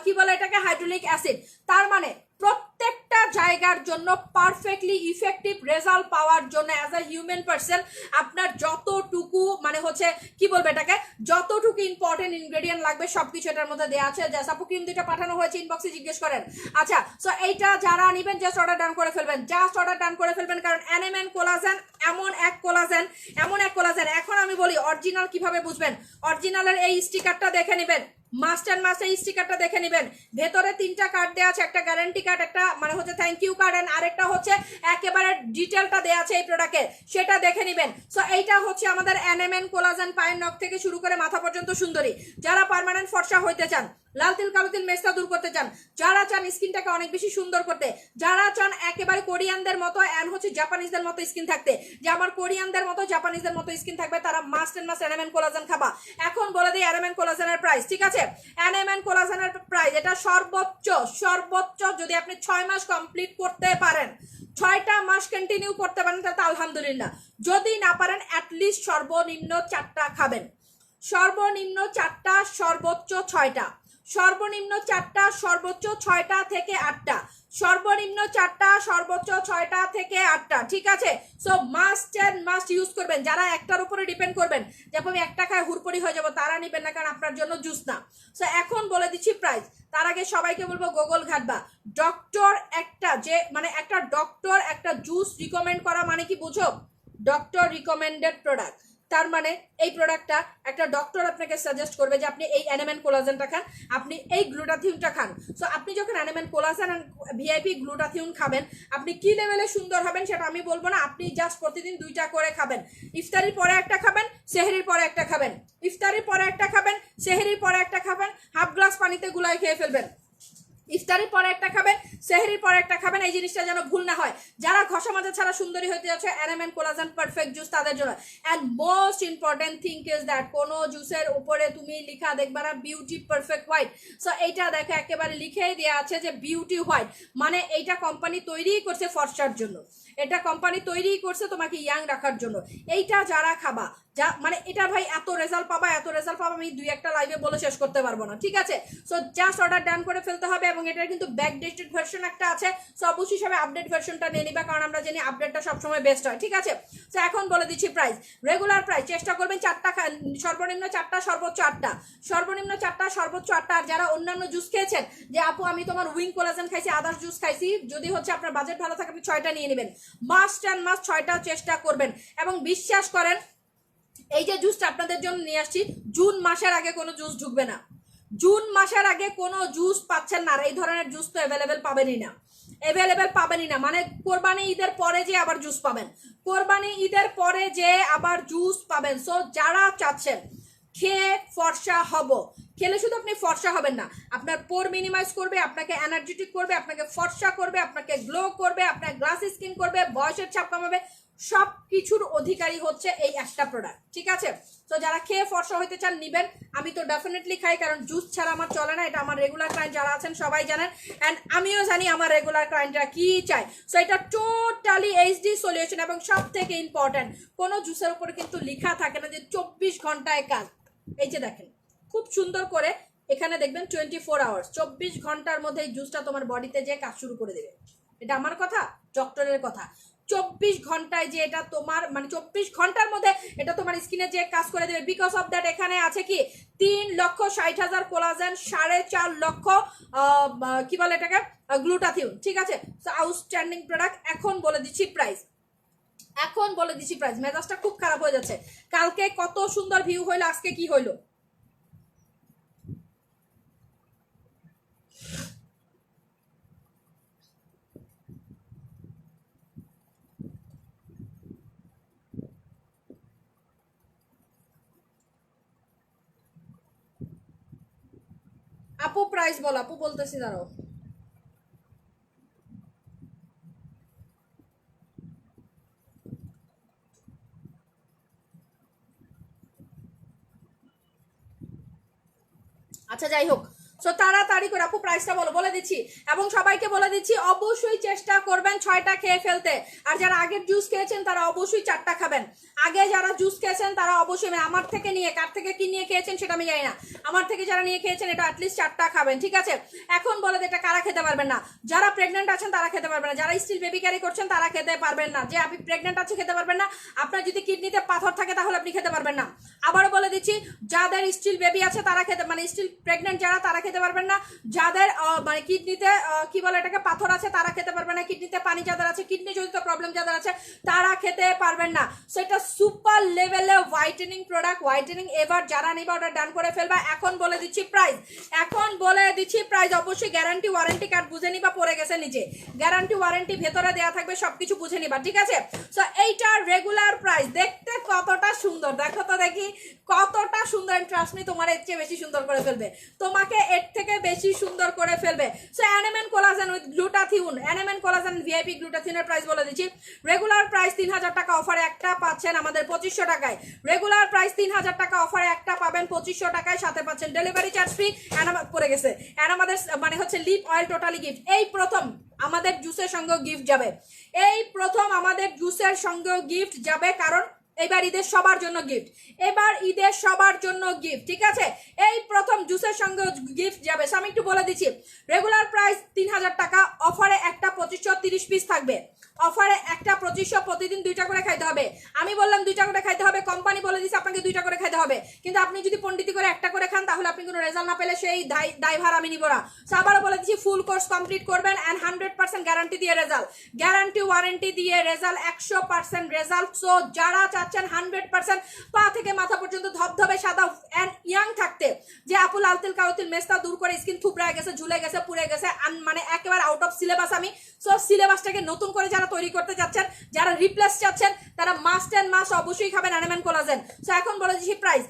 কি বলে এটাকে, হাইড্রোলিক অ্যাসিড। তার মানে প্রত্যেকটা জায়গার জন্য পারফেক্টলি ইফেক্টিভ রেজাল্ট পাওয়ার জন্য অ্যাজ আ হিউম্যান পার্সন আপনার যতটুকু মানে হচ্ছে কি বলবে এটাকে, যতটুকু ইম্পর্টেন্ট ইনগ্রেডিয়েন্ট লাগবে সবকিছু এটার মধ্যে দেওয়া আছে। সাপু ক্রিম দুইটা পাঠানো হয়েছে, ইনবক্সে জিজ্ঞেস করেন। আচ্ছা, সো এইটা যারা নিবেন জাস্ট অর্ডার ডান করে ফেলবেন, জাস্ট অর্ডার ডান করে ফেলবেন, কারণ NMN কোলাজেন এমন এক কোলাজেন, এমন এক কোলাজেন। এখন আমি বলি অরিজিনাল কিভাবে বুঝবেন। অরিজিনালের এই স্টিকারটা দেখে নেবেন, মাস্ট অ্যান্ড মাস্ট এই স্টিকারটা দেখে নেবেন। ভেতরে 3টা কার্ড দেওয়া আছে, একটা গ্যারান্টি কার্ড, একটা মানে হচ্ছে থ্যাংক ইউ কার্ড, এন্ড আরেকটা হচ্ছে একেবারে ডিটেলটা দেওয়া আছে এই প্রোডাক্টের, সেটা দেখে নেবেন। সো এইটা হচ্ছে আমাদের NMN কোলাজেন, পায়ের নখ থেকে শুরু করে মাথা পর্যন্ত সুন্দরী। যারা পার্মানেন্ট ফর্সা হইতে চান, লাল তিল কালো তিল মেস্তা দূর করতে চান, যারা চান স্কিনটাকে অনেক বেশি সুন্দর করতে, যারা চান একেবারে কোরিয়ানদের মতো এন্ড হচ্ছে জাপানিজদের মতো স্কিন থাকতে, যে আমার কোরিয়ানদের মতো জাপানিজদের মতো স্কিন থাকবে, তারা must and must NMN collagen খাবা। এখন বলে দিই NMN কোলাজেনের প্রাইস, ঠিক আছে। NMN কোলাজেনের প্রাইস, এটা সর্বোচ্চ যদি আপনি 6 মাস কমপ্লিট করতে পারেন, 6টা মাস কন্টিনিউ করতে পারেন, তাহলে আলহামদুলিল্লাহ। যদি না পারেন অ্যাটলিস্ট সর্বনিম্ন 4টা খাবেন, সর্বনিম্ন 4টা, সর্বোচ্চ 6টা, সর্বনিম্ন 4টা, সর্বোচ্চ 6টা থেকে 8টা, সর্বনিম্ন 4টা, সর্বোচ্চ 6টা থেকে 8টা, ঠিক আছে। So must and must use করবেন। যারা একটার উপরে ডিপেন্ড করবেন যে আমি একটা খায় হুড়পড়ি হয়ে যাবো, তারা নিবেন না, কারণ আপনার জন্য জুস না। সো এখন বলে দিচ্ছি প্রাইস, তার আগে সবাইকে বলবো গুগল ঘাটবা। ডক্টর একটা যে মানে একটা ডক্টর একটা জুস রিকমেন্ড করা মানে কি বুঝো, ডক্টর রিকমেন্ডেড প্রোডাক্ট। তার মানে এই প্রোডাক্টটা একটা ডক্টর আপনাকে সাজেস্ট করবে যে আপনি এই NMN কোলাজেনটা খান, আপনি এই গ্লুটাথিওনটা খান। সো আপনি যখন NMN কোলাজেন আর ভিআইপি গ্লুটাথিওন খাবেন, আপনি কি লেভেলে সুন্দর হবেন সেটা আমি বলবো না। আপনি জাস্ট প্রতিদিন 2টা করে খাবেন। ইফতারির পরে একটা খাবেন, সেহরির পরে একটা খাবেন, ইফতারির পরে একটা খাবেন, সেহরির পরে একটা খাবেন, হাফ গ্লাস পানিতে গুলাই খেয়ে ফেলবেন। ইফতারির পরে একটা খাবেন, সেহরির পরে একটা খাবেন, এই জিনিসটা যেন ভুল না হয়। যারা ঘষা মাজা ছাড়া সুন্দরী হতে যাচ্ছে, NMN কোলাজেন পারফেক্ট জুস তাদের জন্য। And most important thing is that কোনো জুসের উপরে তুমি লিখা দেখবা না বিউটি পারফেক্ট হোয়াইট। সো এইটা দেখো একেবারে লিখেই দেওয়া আছে যে বিউটি হোয়াইট, মানে এইটা কোম্পানি তৈরিই করছে ফর্সার জন্য, এটা কোম্পানি তৈরিই করছে তোমাকে ইয়াং রাখার জন্য। এইটা যারা খাবা, যা মানে এটা ভাই এত রেজাল্ট পাবা, এত রেজাল্ট পাবা, আমি 2-1টা লাইভে বলে শেষ করতে পারবো না, ঠিক আছে। সো জাস্ট অর্ডার ডান করে ফেলতে হবে, এবং এটার কিন্তু ব্যাকডেটেড ভার্সন একটা আছে। সো অবশ্যই হিসাবে আপডেট ভার্সনটা নিয়ে নিবা, কারণ আমরা জানি আপডেটটা সবসময় বেস্ট হয়, ঠিক আছে। সো এখন বলে দিচ্ছি প্রাইস, রেগুলার প্রাইস চেষ্টা করবেন 4টা, সর্বনিম্ন 4টা, সর্বোচ্চ 8টা, সর্বনিম্ন 4টা, সর্বোচ্চ 8টা। আর যারা অন্যান্য জুস খেয়েছেন যে আপু আমি তোমার উইং কোলাজেন খাইছি, আদার্স জুস খাইছি, যদি হচ্ছে আপনার বাজেট ভালো থাকে আপনি 6টা নিয়ে নেবেন, মাস্ট অ্যান্ড মাস্ট 6টা চেষ্টা করবেন। এবং বিশ্বাস করেন এই যে জুসটা আপনাদের জন্য নিয়ে আসছি, জুন মাসের আগে কোনো জুস ঢুকবে না, জুন মাসের আগে কোনো জুস পাচ্ছেন না। আর এই ধরনের জুস তো অ্যাভেলেবেল পাবেনই না, অ্যাভেলেবেল পাবেনই না। মানে কোরবানি ঈদের পরে যে আবার জুস পাবেন, কোরবানি ঈদের পরে যে আবার জুস পাবেন। সো যারা চাচ্ছেন খেয়ে ফর্সা হব। খেলে শুধু আপনি ফর্সা হবেন না, আপনার পোর মিনিমাইজ করবে, আপনাকে এনার্জেটিক করবে, আপনাকে ফর্সা করবে, আপনাকে গ্লো করবে, আপনার গ্লাস স্কিন করবে, বয়সের ছাপ কমাবে, সব কিছুর অধিকারী হচ্ছে এই একটা প্রোডাক্ট। ঠিক আছে, তো যারা খেয়ে ফর্সা হইতে চান নিবেন। আমি তো ডেফিনেটলি খাই, কারণ জুস ছাড়া আমার চলে না। এটা আমার রেগুলার ক্লায়েন্ট যারা আছেন সবাই জানেন, অ্যান্ড আমিও জানি আমার রেগুলার ক্লায়েন্টরা কি চায়। সো এটা টোটালি এইচডি সলিউশন, এবং সব থেকে ইম্পর্টেন্ট, কোনো জুসের উপরে কিন্তু লেখা থাকে না যে 24 ঘন্টায় কাজ। এই যে দেখেন খুব সুন্দর করে এখানে দেখবেন 24 আওয়ার্স, 24 ঘন্টার মধ্যে এই জুসটা তোমার বডিতে যে কাজ শুরু করে দেবে। এটা আমার কথা, ডক্টরের কথা। 24 ঘন্টায় যে এটা তোমার মানে 24 ঘন্টার মধ্যে এটা তোমার স্কিনে যে কাজ করে দেবে। বিকজ অফ দ্যাট এখানে আছে কি 3,60,000 কোলাজেন, 4.5 লক্ষ কি বলে এটাকে গ্লুটাথিয়ন। ঠিক আছে, সো আউটস্ট্যান্ডিং প্রোডাক্ট। এখন বলে দিচ্ছি প্রাইস, মেজাজটা খুব খারাপ হয়ে যাচ্ছে। কালকে কত সুন্দর ভিউ হইলো, আজকে কি হইলো? আপু প্রাইস বল, আপু বলতেছি দাঁড়াও। আচ্ছা যাই হোক, সো তাড়াতাড়ি করে আপু প্রাইসটা বলে দিচ্ছি, এবং সবাইকে বলে দিচ্ছি অবশ্যই চেষ্টা করবেন 6টা খেয়ে ফেলতে। আর যারা আগের জুস খেয়েছেন তারা অবশ্যই 4টা খাবেন। আগে যারা জুস খেয়েছেন তারা অবশ্যই, আমার থেকে নিয়ে, কার থেকে কি নিয়ে খেয়েছেন সেটা আমি জানি না, আমার থেকে যারা নিয়ে খেয়েছেন এটা অ্যাটলিস্ট 4টা খাবেন। ঠিক আছে, এখন বলে এটা কারা খেতে পারবেন না? যারা প্রেগনেন্ট আছেন তারা খেতে পারবেন না, যারা স্টিল বেবি ক্যারি করছেন তারা খেতে পারবেন না। যে আপনি প্রেগনেন্ট আছে খেতে পারবেন না, আপনার যদি কিডনিতে পাথর থাকে তাহলে আপনি খেতে পারবেন না। আবারও বলে দিচ্ছি, যাদের স্টিল বেবি আছে তারা খেতে, মানে স্টিল প্রেগনেন্ট যারা তারা খেতে পারবেন না। যাদের মানে কিডনিতে কি বলে এটাকে পাথর আছে তারা খেতে পারবেন না। কিডনিতে পানি যাদের আছে, কিডনি জনিত প্রবলেম যাদের আছে তারা খেতে পারবেন না। সো এটা সুপার লেভেলে হোয়াইটেনিং প্রোডাক্ট, হোয়াইটেনিং এবার যারা নিবা অর্ডার ডান করে ফেলবা। এখন বলে দিচ্ছি প্রাইস, অবশ্যই গ্যারান্টি ওয়ারেন্টি কার্ড বুঝে নিবা, পড়ে গেছে নিচে গ্যারান্টি ওয়ারেন্টি ভেতরে দেওয়া থাকবে, সবকিছু বুঝে নিবা। ঠিক আছে, সো এইটার রেগুলার প্রাইস দেখতে কতটা সুন্দর, দেখো তো দেখি কতটা সুন্দর। ট্রাস্ট মি, তোমার এর চেয়ে বেশি সুন্দর করে ফেলবে, তোমাকে এর থেকে বেশি সুন্দর করে ফেলবে। So Animen collagen with glutathione, Animen collagen VIP গ্লুটাথিয়নের প্রাইস বলে দিচ্ছি। রেগুলার প্রাইস 3,000 টাকা, অফারে একটা পাচ্ছেন আমাদের 2500 টাকায়। রেগুলার প্রাইস 3,000 টাকা, অফারে একটা পাবেন 2500 টাকায়, সাথে পাচ্ছেন ডেলিভারি চার্জ ফ্রি। পড়ে গেছে এন্ড আমাদের মানে হচ্ছে লিপ অয়েল টোটালি গিফট। এই প্রথম আমাদের জুসের সঙ্গে গিফট যাবে, এই প্রথম আমাদের জুসের সঙ্গে গিফট যাবে, কারণ এবার ঈদের সবার জন্য গিফট, এবার ঈদের সবার জন্য গিফট। ঠিক আছে, এই প্রথম জুসের সঙ্গে গিফট যাবে। আমি একটু বলে দিচ্ছি, রেগুলার প্রাইস 3,000 টাকা, অফারে একটা 2530 পিস থাকবে, অফারে একটা 2500, প্রতিদিন 2টা করে খাইতে হবে। আমি বললাম 2টা করে খাইতে হবে, কোম্পানি বলে দিচ্ছে আপনাকে 2টা করে খাইতে হবে, কিন্তু আপনি যদি পন্ডিতি করে একটা করে খান তাহলে আপনি কোনো রেজাল্ট না পেলে সেই দায়ভার আমি নিব না। আবারও বলে দিচ্ছি, ফুল কোর্স কমপ্লিট করবেন অ্যান্ড 100% গ্যারান্টি দিয়ে রেজাল্ট, গ্যারান্টি ওয়ারেন্টি দিয়ে রেজাল্ট, 100% রেজাল্ট। সো যারা চাচ্ছেন 100% পা থেকে মাথা পর্যন্ত ধবধবে সাদা অ্যান্ড ইয়াং থাকতে, যে আপুল আলতিল কাউতিল মেস্তা দূর করে স্কিন থুবড়ায় গেছে, ঝুলে গেছে, পুড়ে গেছে, মানে একেবারে আউট অফ সিলেবাস আমি। সো সিলেবাসটাকে নতুন করে যারা তৈরি করতে চাচ্ছেন, যারা রিপ্লেস চাচ্ছেন, তারা মাস্ট অ্যান্ড মাস্ট অবশ্যই খাবেন অ্যানিমেন কোলাজেন। সো এখন বলে দিচ্ছি প্রাইস,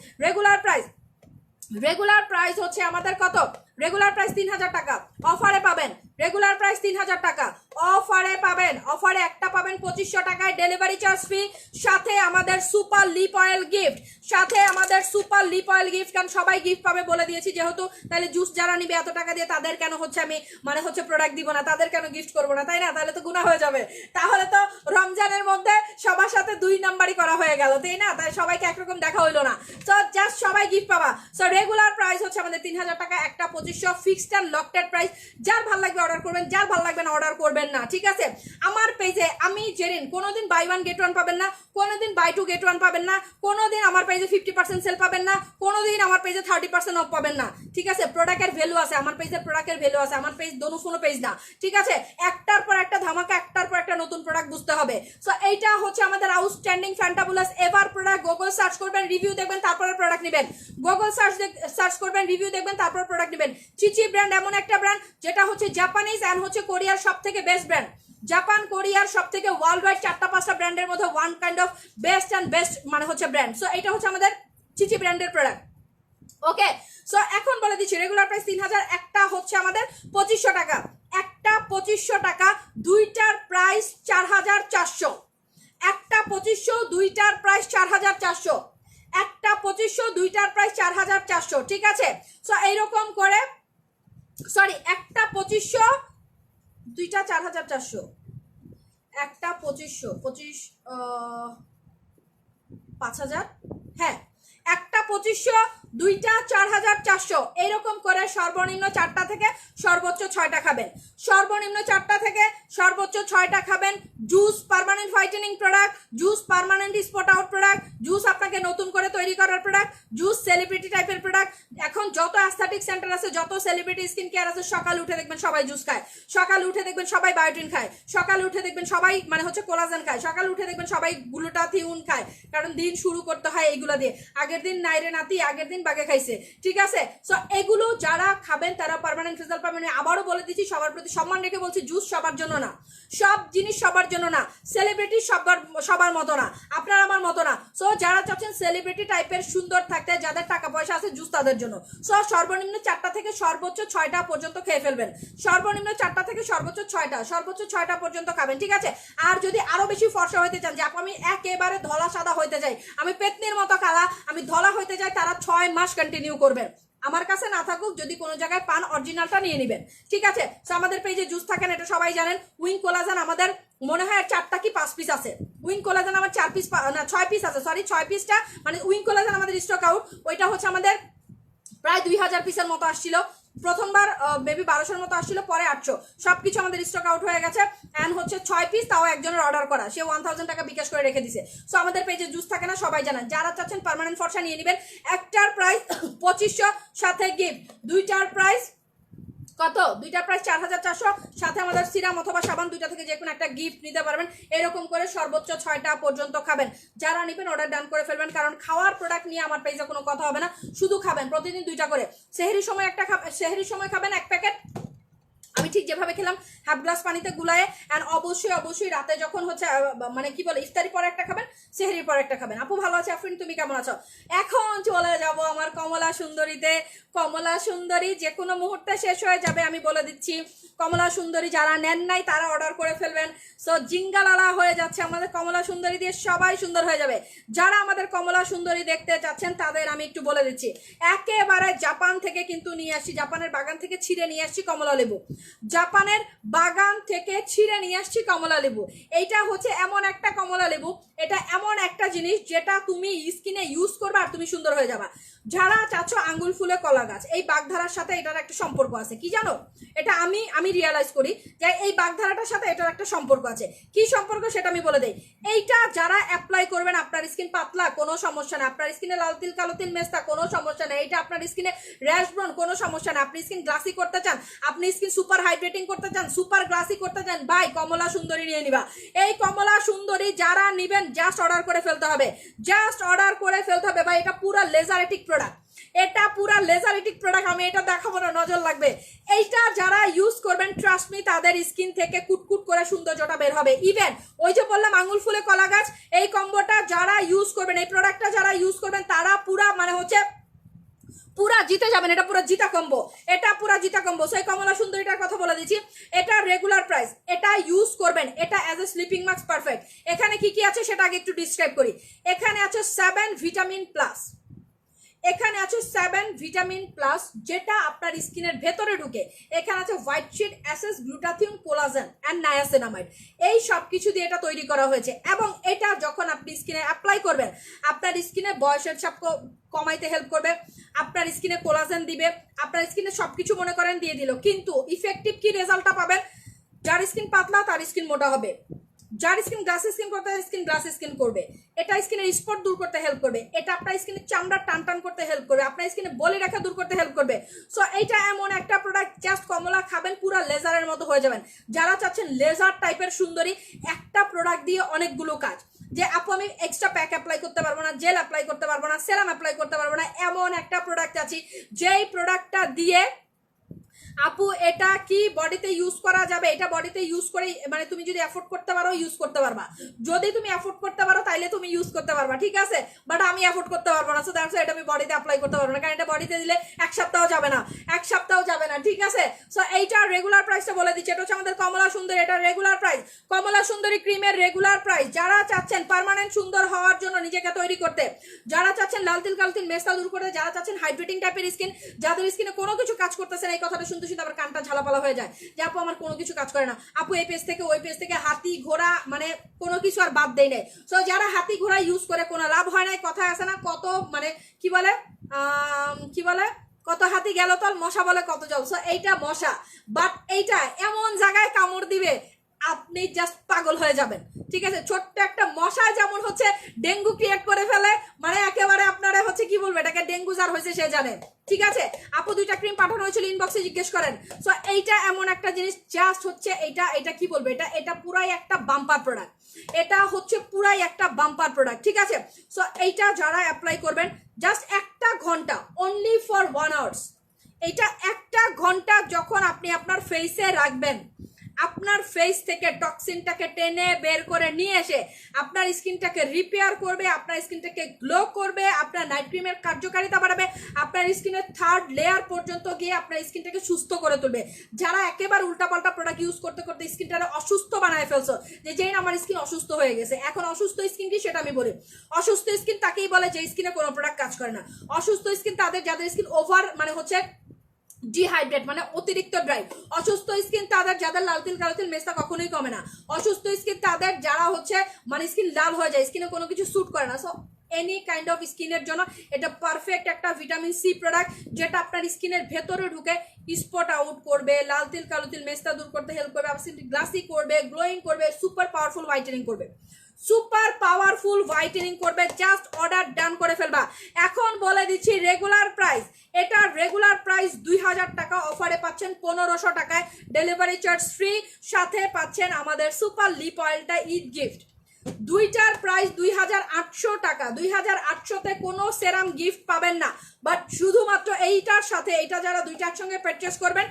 রেগুলার প্রাইস হচ্ছে আমাদের কত? রেগুলার প্রাইস 3,000 টাকা, অফারে পাবেন রেগুলার প্রাইস 3,000 টাকা, অফারে পাবেন, অফারে একটা পাবেন 2500 টাকায়, ডেলিভারি চার্জ ফ্রি, সাথে আমাদের সুপার লিপ অয়েল গিফট, সাথে আমাদের সুপার লিপ অয়েল গিফট। কারণ সবাই গিফট পাবে বলে দিয়েছি যেহেতু, তাহলে জুস যারা নিবে এত টাকা দিয়ে তাদের কেন হচ্ছে আমি মানে হচ্ছে প্রোডাক্ট দিব না, তাদের কেন গিফট করবো না, তাই না? তাহলে তো গুনাহ হয়ে যাবে, তাহলে তো রমজানের মধ্যে সবার সাথে 2 নাম্বারই করা হয়ে গেল, তাই না? তাই সবাইকে একরকম দেখা হইলো না। সো জাস্ট সবাই গিফট পাবা। সো রেগুলার প্রাইস হচ্ছে আমাদের 3,000 টাকা, একটা 2500, ফিক্সড অ্যান্ড লকটেড প্রাইস। যার ভালো লাগবে অর্ডার করবেন, যার ভালো লাগবে না অর্ডার করবেন না। ঠিক আছে, আমার পেজে আমি জেরিন কোনোদিন বাই 1 গেট 1 পাবেন না, কোনোদিন বাই 2 গেট 1 পাবেন না, কোনোদিন আমার পেজে 50% সেল পাবেন না, কোনোদিন আমার পেজে 30% অফ পাবেন না। ঠিক আছে, প্রোডাক্টের ভ্যালু আছে, আমার পেজের প্রোডাক্টের ভ্যালু আছে, আমার পেজ দোনো ফোনো পেজ না। ঠিক আছে, একটার পর একটা ধামাকা, একটার পর একটা নতুন প্রোডাক্ট বুঝতে হবে। সো এইটা হচ্ছে আমাদের outstanding fantabulous ever product. Google search করবেন, রিভিউ দেখবেন, তারপরে প্রোডাক্ট নেবেন। গুগল সার্চ করবেন, রিভিউ দেখবেন, তারপর প্রোডাক্ট নেবেন। চিচি ব্র্যান্ড এমন একটা ব্র্যান্ড যেটা হচ্ছে জাপানিজ এন্ড হচ্ছে কোরিয়ার সব থেকে বেস্ট ব্র্যান্ড। জাপান কোরিয়ার সব থেকে ওয়ার্ল্ড ওয়াইড 4-5টা ব্র্যান্ডের মধ্যে one kind of best and best মানে হচ্ছে ব্র্যান্ড। সো এটা হচ্ছে আমাদের চিচি ব্র্যান্ডের প্রোডাক্ট। ওকে, সো এখন বলে দিচ্ছি রেগুলার প্রাইস 3000, একটা হচ্ছে আমাদের 2500 টাকা, একটা 2500 টাকা, দুইটার প্রাইস 4400, একটা 2500, দুইটার প্রাইস 4400, একটা 2500, দুইটার প্রাইস 4400, ঠিক আছে। সো এইরকম করে, সরি, একটা 2500, দুইটা 4400, একটা 2500, 5000, হ্যাঁ, একটা 2500, দুইটা 4400, এইরকম করে সর্বনিম্ন 4টা থেকে সর্বোচ্চ 6টা খাবেন, সর্বনিম্ন 4টা থেকে সর্বোচ্চ 6টা খাবেন। Juice permanent whitening product, juice permanent spot out product, juice আপনাকে নতুন করে তৈরি করার প্রোডাক্ট, জুস সেলিব্রিটি টাইপের প্রোডাক্ট। এখন যত অ্যাস্থেটিক সেন্টার আছে, যত সেলিব্রিটি স্কিন কেয়ার আছে, সকালে উঠে দেখবেন সবাই জুস খায়, সকালে উঠে দেখবেন সবাই বায়োটিন খায়, সকালে উঠে দেখবেন সবাই মানে হচ্ছে কোলাজেন খায়, সকালে উঠে দেখবেন সবাই গ্লুটাথিওন খায়, কারণ দিন শুরু করতে হয় এইগুলো দিয়ে। আগের দিন নাইরে নাতি, আগের দিন বাগে খাইছে, ঠিক আছে। সো এগুলো যারা খাবেন তারা পার্মানেন্ট রেজাল্ট পাবেন। আবারও বলে দিচ্ছি, সবার প্রতি সম্মান রেখে বলছি, জুস সবার জন্য না, সব জিনিস সবার জন্য না, সেলিব্রিটি সবার মতো না, আপনার আমার মতো না। সো যারা চাচ্ছেন সেলিব্রিটি টাইপের সুন্দর থাকতে, যাদের টাকা পয়সা আছে, জুস তাদের জন্য। সো সর্বনিম্ন 4টা থেকে সর্বোচ্চ 6টা পর্যন্ত খেয়ে ফেলবেন, সর্বনিম্ন 4টা থেকে সর্বোচ্চ 6টা, সর্বোচ্চ 6টা পর্যন্ত খাবেন, ঠিক আছে। আর যদি আরো বেশি ফর্সা হইতে চান, যে আমি একেবারে ধলা সাদা হইতে চাই, আমি পেতনির মতো কালা, আমি ধলা হইতে চাই, তারা 6 মাস কন্টিনিউ করবেন। আমার কাছে না থাকুক, যদি কোনো জায়গায় পান অরিজিনালটা নিয়ে নেবেন, ঠিক আছে। তো আমাদের পেজে জুস থাকেন, এটা সবাই জানেন। উইং কোলাজেন আমাদের মনে হয় 4টা কি 5 পিস আছে, উইং কোলাজেন আমার 4 পিস না 6 পিস আছে, সরি 6 পিসটা মানে উইং কোলাজেন আমাদের স্টক আউট। ওইটা হচ্ছে আমাদের প্রায় 2000 পিসের মতো আসছিল, প্রথমবার মেবি 1200-এর মতো আসছিল, পরে 800, সবকিছু আমাদের স্টক আউট হয়ে গেছে। অ্যান্ড হচ্ছে 6 পিস, তাও একজনের অর্ডার করা, সে 1000 টাকা বিকাশ করে রেখে দিছে। সো আমাদের পেজে জুস থাকে না, সবাই জানেন। যারা চাচ্ছেন পার্মানেন্ট ফর্সা নিয়ে নেবেন, একটার প্রাইস 2500, সাথে গিফট, দুইটার প্রাইস কত, দুইটার প্রাইস 4400, সাথে আমাদের সিরাম অথবা সাবান, দুইটা থেকে যে কোনো একটা গিফট নিতে পারবেন। এরকম করে সর্বোচ্চ 6টা পর্যন্ত খাবেন। যারা নেবেন অর্ডার ডান করে ফেলবেন, কারণ খাওয়ার প্রোডাক্ট নিয়ে আমার পেজে কোনো কথা হবে না, শুধু খাবেন। প্রতিদিন 2টা করে, সেহরির সময় একটা সেহরির সময় খাবেন 1 প্যাকেট, আমি ঠিক যেভাবে খেলাম হাফ গ্লাস পানিতে গুলায়ে। অ্যান্ড অবশ্যই রাতে যখন হচ্ছে মানে কি বলে, ইফতারি পরে একটা খাবেন, সেহরির পরে একটা খাবেন। আপু ভালো আছে, আফরিন তুমি কেমন আছো? এখন চলে যাব আমার কমলা সুন্দরীতে। কমলা সুন্দরী যে কোনো মুহূর্তে শেষ হয়ে যাবে, আমি বলে দিচ্ছি। কমলা সুন্দরী যারা নেন নাই তারা অর্ডার করে ফেলবেন। সো জিঙ্গালালা হয়ে যাচ্ছে আমাদের কমলা সুন্দরী দিয়ে, সবাই সুন্দর হয়ে যাবে। যারা আমাদের কমলা সুন্দরী দেখতে চাচ্ছেন তাদের আমি একটু বলে দিচ্ছি, একেবারে জাপান থেকে কিন্তু নিয়ে আসছি, জাপানের বাগান থেকে ছিঁড়ে নিয়ে আসছি কমলা লেবু, জাপানের বাগান থেকে ছিঁড়ে নিয়ে আসছি কমলা লেবু। এইটা হচ্ছে এমন একটা কমলা লেবু, এটা এমন একটা জিনিস যেটা তুমি স্কিনে ইউজ করবে আর তুমি সুন্দর হয়ে যাবা। যারা চাচ্ছ আঙ্গুল ফুলে কলা গাছ, এই বাগধারার সাথে এটার একটা সম্পর্ক আছে, কি জানো? এটা আমি রিয়েলাইজ করি যে এই বাগধারাটার সাথে এটার একটা সম্পর্ক আছে। কি সম্পর্ক সেটা আমি বলে দেই। এইটা যারা অ্যাপ্লাই করবেন, আপনার স্কিন পাতলা, কোনো সমস্যা না, আপনার স্কিনে লাল তিল কালো তিল মেস্তা, কোনো সমস্যা নেই। এইটা আপনার স্কিনে র্যাশ ব্রন, কোনো সমস্যা না। আপনি স্কিন গ্লাসি করতে চান, আপনি স্কিন সুপার হাইড্রেটিং করতে চান, সুপার গ্লাসি করতে চান, ভাই কমলা সুন্দরী নিয়ে নিবা। এই কমলা সুন্দরী যারা নিবেন, জাস্ট অর্ডার করে ফেলতে হবে, জাস্ট অর্ডার করে ফেলতে হবে ভাই। এটা পুরো লেজারেটিক প্রোডাক্ট, এটা পুরা লেজারেটিক প্রোডাক্ট, আমি এটা দেখাবো না, নজর লাগবে। এইটা যারা ইউজ করবেন, ট্রাস্ট মি, তাদের স্কিন থেকে কুটকুট করে সৌন্দর্যটা বের হবে। ইভেন ওই যে বললাম আঙ্গুল ফুলে কলা গাছ, এই কম্বোটা যারা ইউজ করবেন, এই প্রোডাক্টটা যারা ইউজ করবেন, তারা পুরা মানে হচ্ছে পুরা জিতে যাবেন। এটা পুরো জিতা কম্বো, এটা পুরা জিতা কম্বো। সেই কমলা সুন্দরীটার কথা বলে দিচ্ছি, এটা রেগুলার প্রাইস, এটা ইউজ করবেন, এটা as a sleeping mask perfect. এখানে কি কি আছে সেটা আগে একটু ডিসক্রাইব করি। এখানে আছে 7 ভিটামিন প্লাস, এখানে আছে 7 ভিটামিন প্লাস, যেটা আপনার স্কিনের ভেতরে ঢুকে। এখানে আছে হোয়াইট শিট, অ্যাসেস, গ্লুটাথিওন, কোলাজেন এন্ড নায়াসিনামাইড, এই সব কিছু দিয়ে এটা তৈরি করা হয়েছে। এবং এটা যখন আপনি স্কিনে অ্যাপ্লাই করবেন, আপনার স্কিনে বয়সের ছাপ কমাইতে হেল্প করবে, আপনার স্কিনে কোলাজেন দিবে, আপনার স্কিনে সবকিছু মনে করেন দিয়ে দিল। কিন্তু ইফেক্টিভ কি রেজাল্টটা পাবেন? যার স্কিন পাতলা তার স্কিন মোটা হবে, যার স্কিন গ্লাস স্কিন করতে স্কিন গ্লাস স্কিন করবে, এটা স্কিনের স্পট দূর করতে হেল্প করবে, এটা আপনার স্কিনের চামড়া টান টান করতে হেল্প করবে, আপনার স্কিনে বলি রেখা দূর করতে হেল্প করবে। সো এইটা এমন একটা প্রোডাক্ট, জাস্ট কমলা খাবেন পুরো লেজারের মতো হয়ে যাবেন। যারা চাচ্ছেন লেজার টাইপের সুন্দরী, একটা প্রোডাক্ট দিয়ে অনেকগুলো কাজ, যে আপু আমি এক্সট্রা প্যাক অ্যাপ্লাই করতে পারবো না, জেল অ্যাপ্লাই করতে পারবো না, সেরাম অ্যাপ্লাই করতে পারবো না, এমন একটা প্রোডাক্ট আছে যেই প্রোডাক্টটা দিয়ে আপু এটা কি বডিতে ইউজ করা যাবে? এটা বডিতে ইউজ করে মানে তুমি যদি অ্যাফোর্ড করতে পারো ইউজ করতে পারবা, যদি তুমি অ্যাফোর্ড করতে পারো তাইলে তুমি ইউজ করতে পারবা, ঠিক আছে? বাট আমি অ্যাফোর্ড করতে পারবো না, সো দ্যাটস এটা আমি বডিতে অ্যাপ্লাই করতে পারবো না, কারণ এটা বডিতে দিলে এক সপ্তাহ যাবে না, এক সপ্তাহ যাবে না, ঠিক আছে? সো এইটার রেগুলার প্রাইসটা বলে দিচ্ছি, এটা হচ্ছে আমাদের কমলা সুন্দরী, এটা রেগুলার প্রাইস, কমলা সুন্দরী ক্রিমের রেগুলার প্রাইস। যারা চাচ্ছেন পার্মানেন্ট সুন্দর হওয়ার জন্য নিজেকে তৈরি করতে, যারা চাচ্ছেন লাল তিল কালো তিল মেস্তা দূর করতে, যারা চাচ্ছেন হাইড্রেটিং টাইপের স্কিন, যাদের স্কিনে কোনো কিছু কাজ করতেছে না, এই কথাটা শুনতে শুনতে আবার কানটা ঝালাপালা হয়ে যায় যে আপু আমার কোনো কিছু কাজ করে না, আপু এই পেজ থেকে ওই পেজ থেকে হাতি ঘোড়া মানে কোনো কিছু আর বাদ দেয় নাই। সো যারা হাতি ঘোড়া ইউজ করে কোনো লাভ হয় নাই, কথায় আছে না কত মানে কি বলে কি বলে কত হাতি গেল তল, মশা বলে কত জল। সো এইটা মশা, বাট এইটা এমন জায়গায় কামড় দিবে আপনি জাস্ট পাগল হয়ে যাবেন, ঠিক আছে? ছোট্ট একটা মশা যেমন হচ্ছে ডেঙ্গু ক্রিয়েট করে ফেলে, মানে একেবারে আপনারা হচ্ছে কি বলবো এটাকে, ডেঙ্গু যার হয়েছে সে জানে, ঠিক আছে? আপু দুইটা ক্রিম পাঠানো হয়েছিল, ইনবক্সে জিজ্ঞেস করেন। সো এইটা এমন একটা জিনিস, জাস্ট হচ্ছে এটা কি বলবো, এটা পুরাই একটা বাম্পার প্রোডাক্ট, এটা হচ্ছে পুরাই একটা বাম্পার প্রোডাক্ট, ঠিক আছে? সো এইটা যারা অ্যাপ্লাই করবেন জাস্ট একটা ঘন্টা, অনলি ফর 1 আওয়ার্স, এটা একটা ঘন্টা যখন আপনি আপনার ফেসে রাখবেন, আপনার ফেস থেকে টক্সিনটাকে টেনে বের করে নিয়ে এসে আপনার স্কিনটাকে রিপেয়ার করবে, আপনার স্কিনটাকে গ্লো করবে, আপনার নাইট ক্রিমের কার্যকারিতা বাড়াবে, আপনার স্কিনের 3rd লেয়ার পর্যন্ত গিয়ে আপনার স্কিনটাকে সুস্থ করে তুলবে। যারা একেবারে উল্টাপাল্টা প্রোডাক্ট ইউজ করতে করতে স্কিনটাকে অসুস্থ বানায় ফেলছো, যে যেই আমার স্কিন অসুস্থ হয়ে গেছে, এখন অসুস্থ স্কিন কি সেটা আমি বলি। অসুস্থ স্কিন তাকেই বলে যে স্কিনে কোনো প্রোডাক্ট কাজ করে না। অসুস্থ স্কিন তাদের যাদের স্কিন ওভার মানে হচ্ছে ডিহাইড্রেট মানে অতিরিক্ত ড্রাই। অসুস্থ স্কিন তাদের যাদের লাল তিল কালো তিল মেস্তা কখনোই কমে না। অসুস্থ স্কিন তাদের যারা হচ্ছে মানে স্কিন লাল হয়ে যায়, স্কিনে কোনো কিছু স্যুট করে না। সো এনি কাইন্ড অফ স্কিনের জন্য এটা পারফেক্ট একটা ভিটামিন সি প্রোডাক্ট, যেটা আপনার স্কিনের ভেতরে ঢুকে স্পট আউট করবে, লাল তিল কালো তিল মেস্তা দূর করতে হেল্প করবে, আপনার স্কিন গ্লাসি করবে, গ্লোয়িং করবে, সুপার পাওয়ারফুল হোয়াইটেনিং করবে, সুপার পাওয়ারফুল হোয়াইটেনিং করবে। জাস্ট অর্ডার ডান করে ফেলবা। এখন বলে দিচ্ছি রেগুলার প্রাইস, এটা রেগুলার প্রাইস 2000 টাকা, অফারে পাচ্ছেন 1500 টাকায়, ডেলিভারি চার্জ ফ্রি, সাথে পাচ্ছেন আমাদের সুপার লিপ অয়েলটা ঈদ গিফট। দুইটার প্রাইস 2800 টাকা, 2800-তে কোনো সেরাম গিফট পাবেন না, বাট শুধুমাত্র এইটার সাথে এইটা যারা দুইটা একসঙ্গে পারচেস করবেন,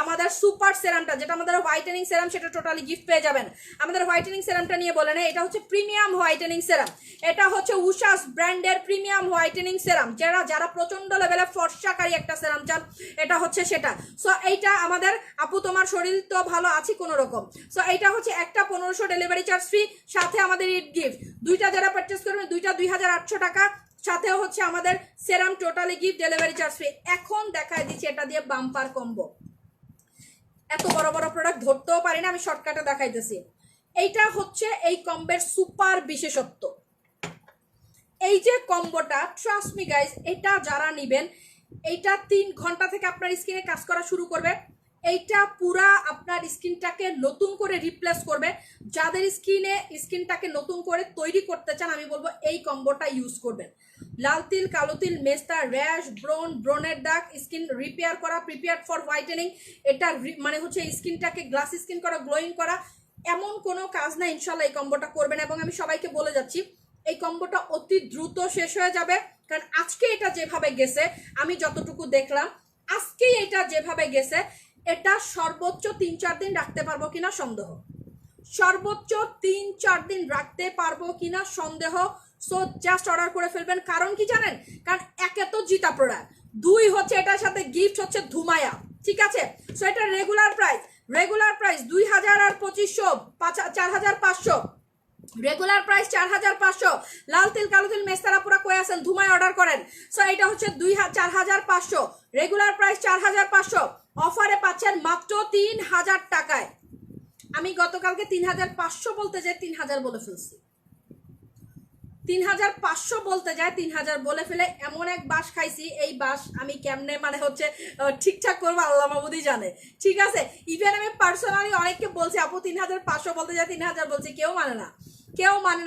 আমাদের সুপার সেরামটা যেটা আমাদের হোয়াইটেনিং সেরাম সেটা টোটালি গিফট পেয়ে যাবেন। আমাদের হোয়াইটেনিং সেরামটা নিয়ে বলে না, এটা হচ্ছে প্রিমিয়াম হোয়াইটেনিং সেরাম, এটা হচ্ছে উশাস ব্র্যান্ডের প্রিমিয়াম হোয়াইটেনিং সেরাম, যারা প্রচন্ড লেভেলে ফর্সাকারী একটা সেরাম চান, এটা হচ্ছে সেটা। সো এইটা আমাদের আপু তোমার শরীর তো ভালো আছে কোনো রকম, সো এইটা হচ্ছে একটা 1500 ডেলিভারি চার্জ ফ্রি, সাথে আমাদের ঈদ গিফট। দুইটা যারা পারচেস করবেন দুইটা 2800 টাকা, সাথে হচ্ছে আমাদের serum totally gift, delivery charge free. এখন দেখায় দিচ্ছি এটা দিয়ে বাম্পার কম্বো, এত বড় বড় প্রোডাক্ট ধরতেও পারি না, আমি শর্টকাটে দেখাইতেছি। এইটা হচ্ছে এই কম্বের সুপার বিশেষত্ব, এই যে কম্বোটা, ট্রাস্ট মি গাইজ, এটা যারা নিবেন এইটা 3 ঘন্টা থেকে আপনার স্কিনে কাজ করা শুরু করবে, এইটা পুরা আপনার স্কিনটাকে নতুন করে রিপ্লেস করবে। যাদের স্কিনটাকে নতুন করে তৈরি করতে চান আমি বলবো এই কম্বোটা ইউজ করবেন। লাল তিল কালো তিল মেস্তা র্যাশ ব্রনের দাগ স্কিন রিপেয়ার করা, প্রিপেয়ার ফর হোয়াইটেনিং, এটা মানে হচ্ছে স্কিনটাকে গ্লাস স্কিন করা, গ্লোয়িং করা, এমন কোনো কাজ না ইনশাল্লাহ এই কম্বোটা করবেন। এবং আমি সবাইকে বলে যাচ্ছি এই কম্বোটা অতি দ্রুত শেষ হয়ে যাবে, কারণ আজকে এটা যেভাবে গেছে আমি যতটুকু দেখলাম, আজকে এটা যেভাবে গেছে এটা সর্বোচ্চ 3-4 দিন রাখতে পারবো কিনা সন্দেহ, সর্বোচ্চ 3-4 দিন রাখতে পারবো কিনা সন্দেহ। সো জাস্ট অর্ডার করে ফেলবেন। কারণ কি জানেন, কারণ একে তো জিতা প্রোডাক্ট, 2 হচ্ছে এটার সাথে গিফট হচ্ছে ধুমায়া, ঠিক আছে? সো এটা রেগুলার প্রাইস 2000 আর 2500 4500, রেগুলার প্রাইস 4500। লাল তিল কালো তিল মেস্তারা পুরা কয়ে আছেন ধুমায় অর্ডার করেন। সো এটা হচ্ছে 4500, রেগুলার প্রাইস 4500, অফারে পাচ্ছেন মাত্র 3000 টাকায়। আমি গতকালকে 3500 বলতে যাই 3000 বলে ফেলছি, 3500 বলতে যায় 3000 বলে ফেলে এমন এক বাস খাইছি, এই বাস আমি কেমনে মানে হচ্ছে ঠিকঠাক করবো আল্লাহ মাহমুদই জানে, ঠিক আছে? ইভেন আমি পার্সোনালি অনেককে বলছি আপু 3500 বলতে যায় 3000 বলছি, কেউ মানে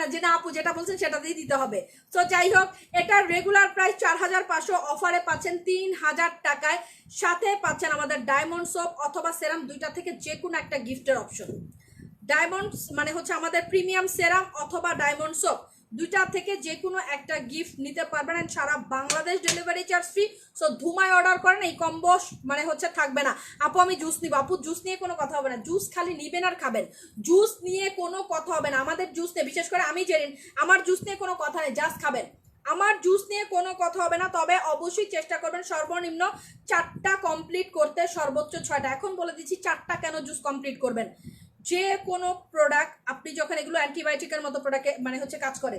না যে না আপু যেটা বলছেন সেটা দিয়ে দিতে হবে। তো যাই হোক, এটার রেগুলার প্রাইস 4500, অফারে পাচ্ছেন 3000 টাকায়, সাথে পাচ্ছেন আমাদের ডায়মন্ড সোপ অথবা সেরাম, দুইটা থেকে যে কোনো একটা গিফটের অপশন। ডায়মন্ড মানে হচ্ছে আমাদের প্রিমিয়াম সেরাম অথবা ডায়মন্ড সোপ, দুইটা থেকে যে কোনো একটা গিফট নিতে পারবেন এন্ড সারা Bangladesh delivery charge free. So ধুমায় অর্ডার করেন, এই কম্বো মানে হচ্ছে থাকবে না। আপু আমি জুস নিব, আপু জুস নিয়ে কোনো কথা হবে না, জুস খালি নিবেন আর খাবেন, জুস নিয়ে কোনো কথা হবে না। আমাদের জুস নিয়ে, বিশেষ করে আমি জেরিন, আমার জুস নিয়ে কোনো কথা নেই, জাস্ট খাবেন। আমার জুস নিয়ে কোনো কথা হবে না, তবে অবশ্যই চেষ্টা করবেন সর্বনিম্ন 4টা কমপ্লিট করতে, সর্বোচ্চ 6টা। এখন বলে দিচ্ছি 4টা কেন জুস কমপ্লিট করবেন। যে কোনো প্রোডাক্ট আপনি যখন, এগুলো অ্যান্টিবায়োটিকের মতো প্রোডাক্টে মানে হচ্ছে কাজ করে,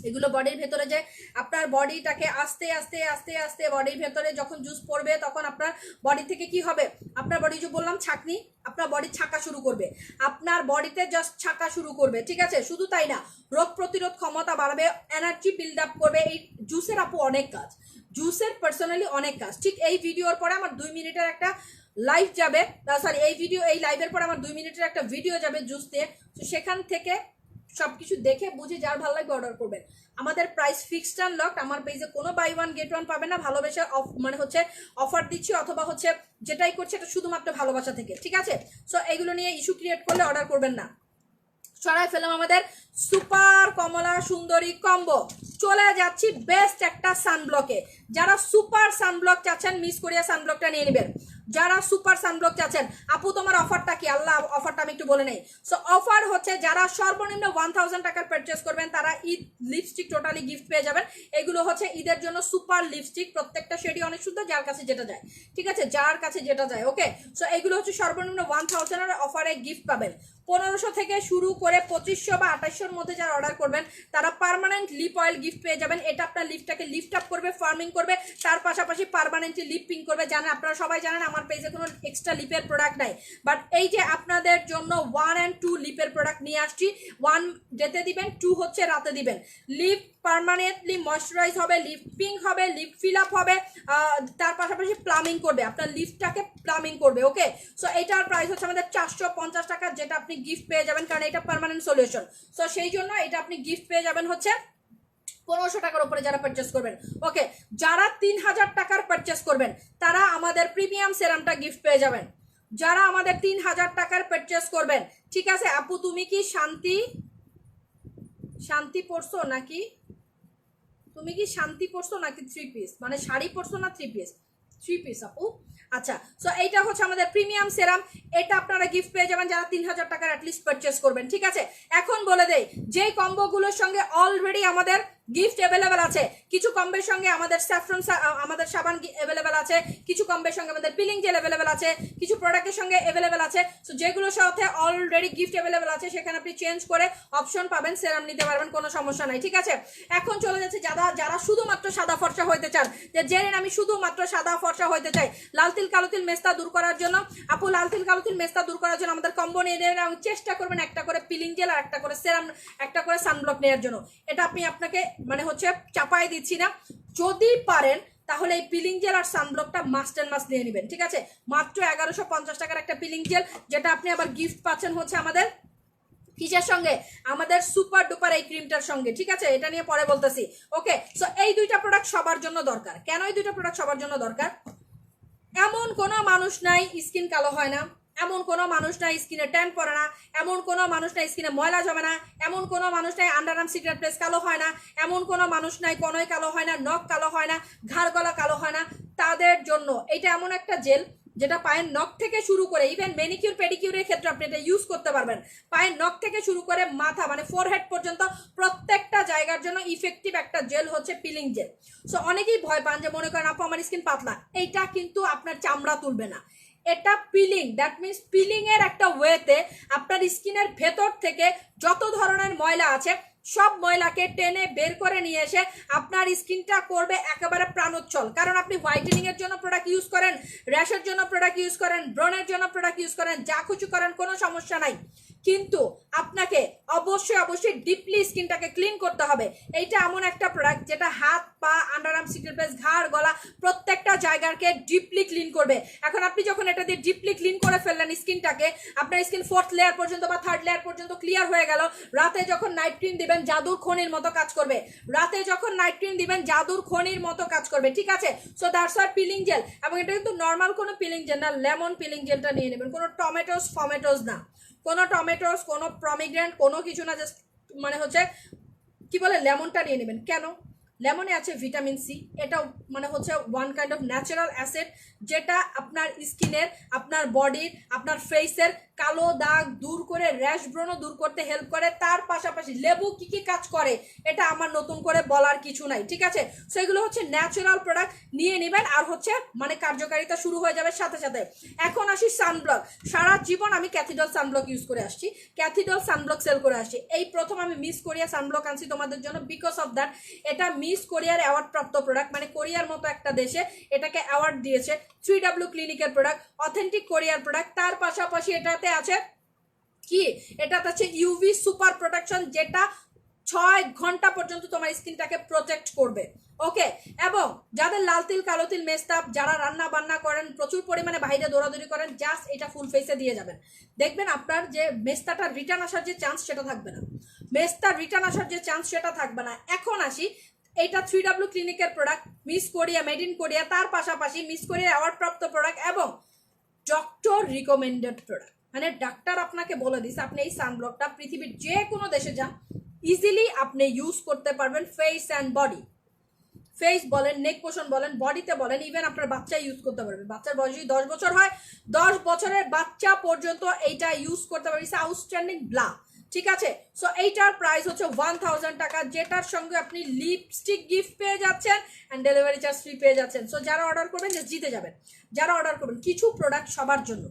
এগুলো বডির ভেতরে যে আপনার বডিটাকে আস্তে আস্তে আস্তে আস্তে বডির ভেতরে যখন জুস পড়বে তখন আপনার বডি থেকে কি হবে, আপনার বডি যে বললাম ছাকনি, আপনার বডি ছাকা শুরু করবে, আপনার বডিতে জাস্ট ছাকা শুরু করবে, ঠিক আছে। শুধু তাই না, রোগ প্রতিরোধ ক্ষমতা বাড়বে, এনার্জি বিল্ড আপ করবে। এই জুসের আপু অনেক কাজ, জুসের পার্সোনালি অনেক কাজ। ঠিক এই ভিডিওর পরে আমার 2 মিনিটের একটা লাইভ যাবে, সরি এই লাইভের পরে আমার 2 মিনিটের একটা ভিডিও যাবে জুস দিয়ে। তো সেখান থেকে সবকিছু দেখে বুঝে যার ভালো লাগবে অর্ডার করবেন। আমাদের প্রাইস ফিক্সড অ্যান্ড লকড। আমার পেজে কোনো বাই ওয়ান গেট ওয়ান পাবেন না, ভালোবাসা মানে হচ্ছে অফার দিচ্ছি, অথবা হচ্ছে যেটাই করছে এটা শুধুমাত্র ভালোবাসা থেকে, ঠিক আছে। সো এগুলো নিয়ে ইস্যু ক্রিয়েট করলে অর্ডার করবেন না। সরাই ফেলাম আমাদের সুপার কমলা সুন্দরী কম্বো। চলে যাচ্ছি বেস্ট একটা সানব্লকে। যারা সুপার সানব্লক চাচ্ছেন মিস করিয়া সানব্লকটা নিয়ে নেবেন। যারা সুপার সানব্লক চাচ্ছেন, আপু তোমার অফারটা কি, আল্লাহ অফারটা আমি একটু বলে নেই। সো অফার হচ্ছে যারা সর্বনিম্ন 1000 টাকার পারচেস করবেন তারা ঈদ লিপস্টিক টোটালি গিফট পেয়ে যাবেন। এগুলো হচ্ছে ঈদের জন্য সুপার লিপস্টিক, প্রত্যেকটা শেডই অনেক সুন্দর, যার কাছে যেটা যায়, ঠিক আছে, যার কাছে যেটা যায়, ওকে। সো এগুলো হচ্ছে সর্বনিম্ন 1000 এর অফারে গিফট পাবেন। 1500 থেকে শুরু করে 2500 বা 2800-র মধ্যে যারা অর্ডার করবেন তারা পার্মানেন্ট লিপ অয়েল গিফট পেয়ে যাবেন। এটা আপনার লিপটাকে লিফট আপ করবে, ফার্মিং করবে, তার পাশাপাশি পার্মানেন্টলি লিপ পিং করবে। জানেন, আপনারা সবাই জানেন আমার পেজে কোনো এক্সট্রা লিপের প্রোডাক্ট নাই, বাট এই যে আপনাদের জন্য 1 and 2 লিপের প্রোডাক্ট নিয়ে আসছি। 1 ডেতে দিবেন, 2 হচ্ছে রাতে দিবেন। লিপ পার্মানেন্টলি ময়শ্চারাইজ হবে, লিপ পিং হবে, লিপ ফিল আপ হবে, তার পাশাপাশি প্লামিং করবে, আপনার লিপটাকে প্লামিং করবে, ওকে। সো এটার প্রাইস হচ্ছে আমাদের 450 টাকা, যেটা আপনি গিফট পেয়ে যাবেন, কারণ এটা পার্মানেন্ট সলিউশন। সো সেই জন্য এটা আপনি গিফট পেয়ে যাবেন হচ্ছে 1500 টাকার উপরে যারা পারচেস করবেন, ওকে। যারা 3000 টাকার পারচেস করবেন তারা আমাদের প্রিমিয়াম সেরামটা গিফট পেয়ে যাবেন। যারা আমাদের 3000 টাকার পারচেস করবেন, ঠিক আছে। আপু তুমি কি শান্তি পরছো নাকি, তুমি কি শান্তি পরছো নাকি 3 পিস, মানে শাড়ি পরছো না 3 পিস? 3 পিস আপু, আচ্ছা। সো এইটা হচ্ছে আমাদের প্রিমিয়াম সেরাম, এটা আপনারা গিফট পেয়ে যাবেন যারা 3000 টাকার অ্যাটলিস্ট পারচেস করবেন, ঠিক আছে। এখন বলে দেই, যেই কম্বোগুলোর সঙ্গে অলরেডি আমাদের গিফট অ্যাভেলেবেল আছে, কিছু কম্বের সঙ্গে আমাদের স্যাফরন আমাদের সাবান অ্যাভেলেবেল আছে, কিছু কম্বের সঙ্গে আমাদের পিলিং জেল অ্যাভেলেবেল আছে, কিছু প্রোডাক্টের সঙ্গে অ্যাভেলেবেল আছে। সো যেগুলোর সাথে অলরেডি গিফট অ্যাভেলেবেল আছে সেখানে আপনি চেঞ্জ করে অপশন পাবেন, সেরাম নিতে পারবেন, কোনো সমস্যা নাই, ঠিক আছে। এখন চলে যাচ্ছে যারা শুধুমাত্র সাদা ফর্সা হইতে চান, যে জেনেন আমি শুধুমাত্র সাদা ফর্সা হইতে চাই, লাল তিল কালো তিল মেস্তা দূর করার জন্য। আপু লাল তিল কালো তিল মেস্তা দূর করার জন্য আমাদের কম্বো নিয়ে নেবেন এবং চেষ্টা করবেন একটা করে পিলিং জেল আর একটা করে সেরাম, একটা করে সানব্লক নেওয়ার জন্য। এটা আপনাকে মানে হচ্ছে চাপাই দিচ্ছি না, যদি পারেন তাহলে এই পিলিং জেল আর সানব্লকটা মাস্ট এন্ড মাস্ট নিয়ে নেবেন, ঠিক আছে। মাত্র 1150 টাকার একটা পিলিং জেল, যেটা আপনি আবার গিফট পাচ্ছেন হচ্ছে আমাদের কিসের সঙ্গে, আমাদের সুপার ডুপার এই ক্রিমটার সঙ্গে, ঠিক আছে। এটা নিয়ে পরে বলতেছি, ওকে। সো এই দুইটা প্রোডাক্ট সবার জন্য দরকার। কেন এই দুইটা প্রোডাক্ট সবার জন্য দরকার? এমন কোনো মানুষ নাই স্কিন কালো হয় না, এমন কোনো মানুষ নাই স্কিনে ট্যান পড়ে না, এমন কোনো মানুষ নাই স্কিনে ময়লা জমে না, এমন কোনো মানুষ নাই আন্ডারআর্ম সিক্রেট প্লেস কালো হয় না, এমন কোনো মানুষ নাই কনই কালো হয় না, নখ কালো হয় না, ঘাড় গলা কালো হয় না। তাদের জন্য এটা এমন একটা জেল যেটা পায়ের নখ থেকে শুরু করে ইভেন ম্যানিকিউর পেডিকিউরের ক্ষেত্রে আপনি এটা ইউজ করতে পারবেন। পায়ের নখ থেকে শুরু করে মাথা মানে ফোরহেড পর্যন্ত প্রত্যেকটা জায়গার জন্য ইফেক্টিভ একটা জেল হচ্ছে পিলিং জেল। সো অনেকেই ভয় পান যে মনে করেন আপু আমার স্কিন পাতলা, এইটা কিন্তু আপনার চামড়া তুলবে না, এটা পিলিং, দ্যাট মিনস পিলিং এর একটা ওয়েতে আপনার স্কিনের ভেতর থেকে যত ধরনের ময়লা আছে সব ময়লাকে টেনে বের করে নিয়ে এসে আপনার স্কিনটা করবে একেবারে প্রাণোচ্ছল। কারণ আপনি হোয়াইটেনিং এর জন্য প্রোডাক্ট ইউজ করেন, র্যাশের জন্য প্রোডাক্ট ইউজ করেন, ব্রণের জন্য প্রোডাক্ট ইউজ করেন, যা কিছু করেন কোনো সমস্যা নাই, কিন্তু আপনাকে অবশ্যই ডিপলি স্কিনটাকে ক্লিন করতে হবে। এইটা এমন একটা প্রোডাক্ট যেটা হাত পা আন্ডারআর্ম সিক্রেট প্লেস ঘাড় গলা প্রত্যেকটা জায়গাকে ডিপলি ক্লিন করবে। এখন আপনি যখন এটা দিয়ে ডিপলি ক্লিন করে ফেললেন স্কিনটাকে, আপনার স্কিন 4th লেয়ার পর্যন্ত বা 3rd লেয়ার পর্যন্ত ক্লিয়ার হয়ে গেল। রাতে যখন নাইট ক্রিম দিবেন জাদুর খনির মতো কাজ করবে, রাতে যখন নাইট ক্রিম দিবেন জাদুর খনির মতো কাজ করবে, ঠিক আছে। So that's why peeling jail, এবং এটা কিন্তু নর্মাল কোনো পিলিং জেল না, লেমন পিলিং জেলটা নিয়ে নেবেন, কোনো টমেটোস না, কোনো টমেটোস কোনো প্রমিগ্রেন্ট কোনো কিছু না, জাস্ট মানে হচ্ছে কি বলে লেমনটা নিয়ে নেবেন। কেন? লেমনে আছে ভিটামিন সি, এটা মানে হচ্ছে one kind of natural acid, যেটা আপনার স্কিনের, আপনার বডির, আপনার ফেসের কালো দাগ দূর করে, র্যাশ ব্রণ দূর করতে হেল্প করে। তার পাশাপাশি লেবু কি কি কাজ করে এটা আমার নতুন করে বলার কিছু নাই, ঠিক আছে। সেগুলো হচ্ছে ন্যাচারাল প্রোডাক্ট, নিয়ে নেবেন আর হচ্ছে মানে কার্যকারিতা শুরু হয়ে যাবে সাথে সাথে। এখন আসি সানব্লক। সারা জীবন আমি ক্যাথিডল সানব্লক ইউজ করে আসছি, ক্যাথিডল সানব্লক সেল করে আসছি। এই প্রথম আমি মিস কোরিয়া সানব্লক আনছি তোমাদের জন্য, বিকজ অফ দ্যাট এটা মিস কোরিয়ার অ্যাওয়ার্ড প্রাপ্ত প্রোডাক্ট, মানে কোরিয়ার মতো একটা দেশে এটাকে অ্যাওয়ার্ড দিয়েছে। 3W ক্লিনিকের প্রোডাক্ট, অথেন্টিক কোরিয়ার প্রোডাক্ট। তার পাশাপাশি এটাতে আছে কি, এটাতে আছে ইউভি সুপার প্রোটেকশন, যেটা 6 ঘন্টা পর্যন্ত তোমার স্কিনটাকে প্রোটেক্ট করবে। ওকে, এবং যাদের লাল তিল, কালো তিল, মেস্তাপ, যারা রান্না বান্না করেন, প্রচুর পরিমাণে বাইরে দৌড়াদৌড়ি করেন, জাস্ট এটা ফুল ফেসে দিয়ে যাবেন, দেখবেন আপনার যে মেস্তাটা রিটার্ন আসার যে চান্স সেটা থাকবে না, মেস্তার রিটার্ন আসার যে চান্স সেটা থাকবে না। এখন আসি, এটা 3W ক্লিনিকের product, miss Korea, made in Korea, তার পাশাপাশি মিস কোরিয়ার অ্যাওয়ার্ড প্রাপ্ত প্রোডাক্ট এবং ডক্টর রিকমেন্ডেড প্রোডাক্ট। মানে ডাক্তার আপনাকে বলে দিচ্ছে আপনি এই সানব্লকটা পৃথিবীর যে কোনো দেশে যান ইজিলি আপনি ইউজ করতে পারবেন। ফেস অ্যান্ড বডি, ফেস বলেন, নেক পোষণ বলেন, বডিতে বলেন, ইভেন আপনার বাচ্চা ইউজ করতে পারবে। বাচ্চার বয়স যদি 10 বছর হয়, 10 বছরের বাচ্চা পর্যন্ত এইটা ইউজ করতে পারবে। আউটস্ট্যান্ডিং ব্লা, ঠিক আছে। সো এইটার প্রাইস হচ্ছে 1000 টাকা, যেটার সঙ্গে আপনি লিপস্টিক গিফট পেয়ে যাচ্ছেন অ্যান্ড ডেলিভারি চার্জ ফ্রি পেয়ে যাচ্ছেন। সো যারা অর্ডার করবেন জিতে যাবেন। যারা অর্ডার করবেন, কিছু প্রোডাক্ট সবার জন্য,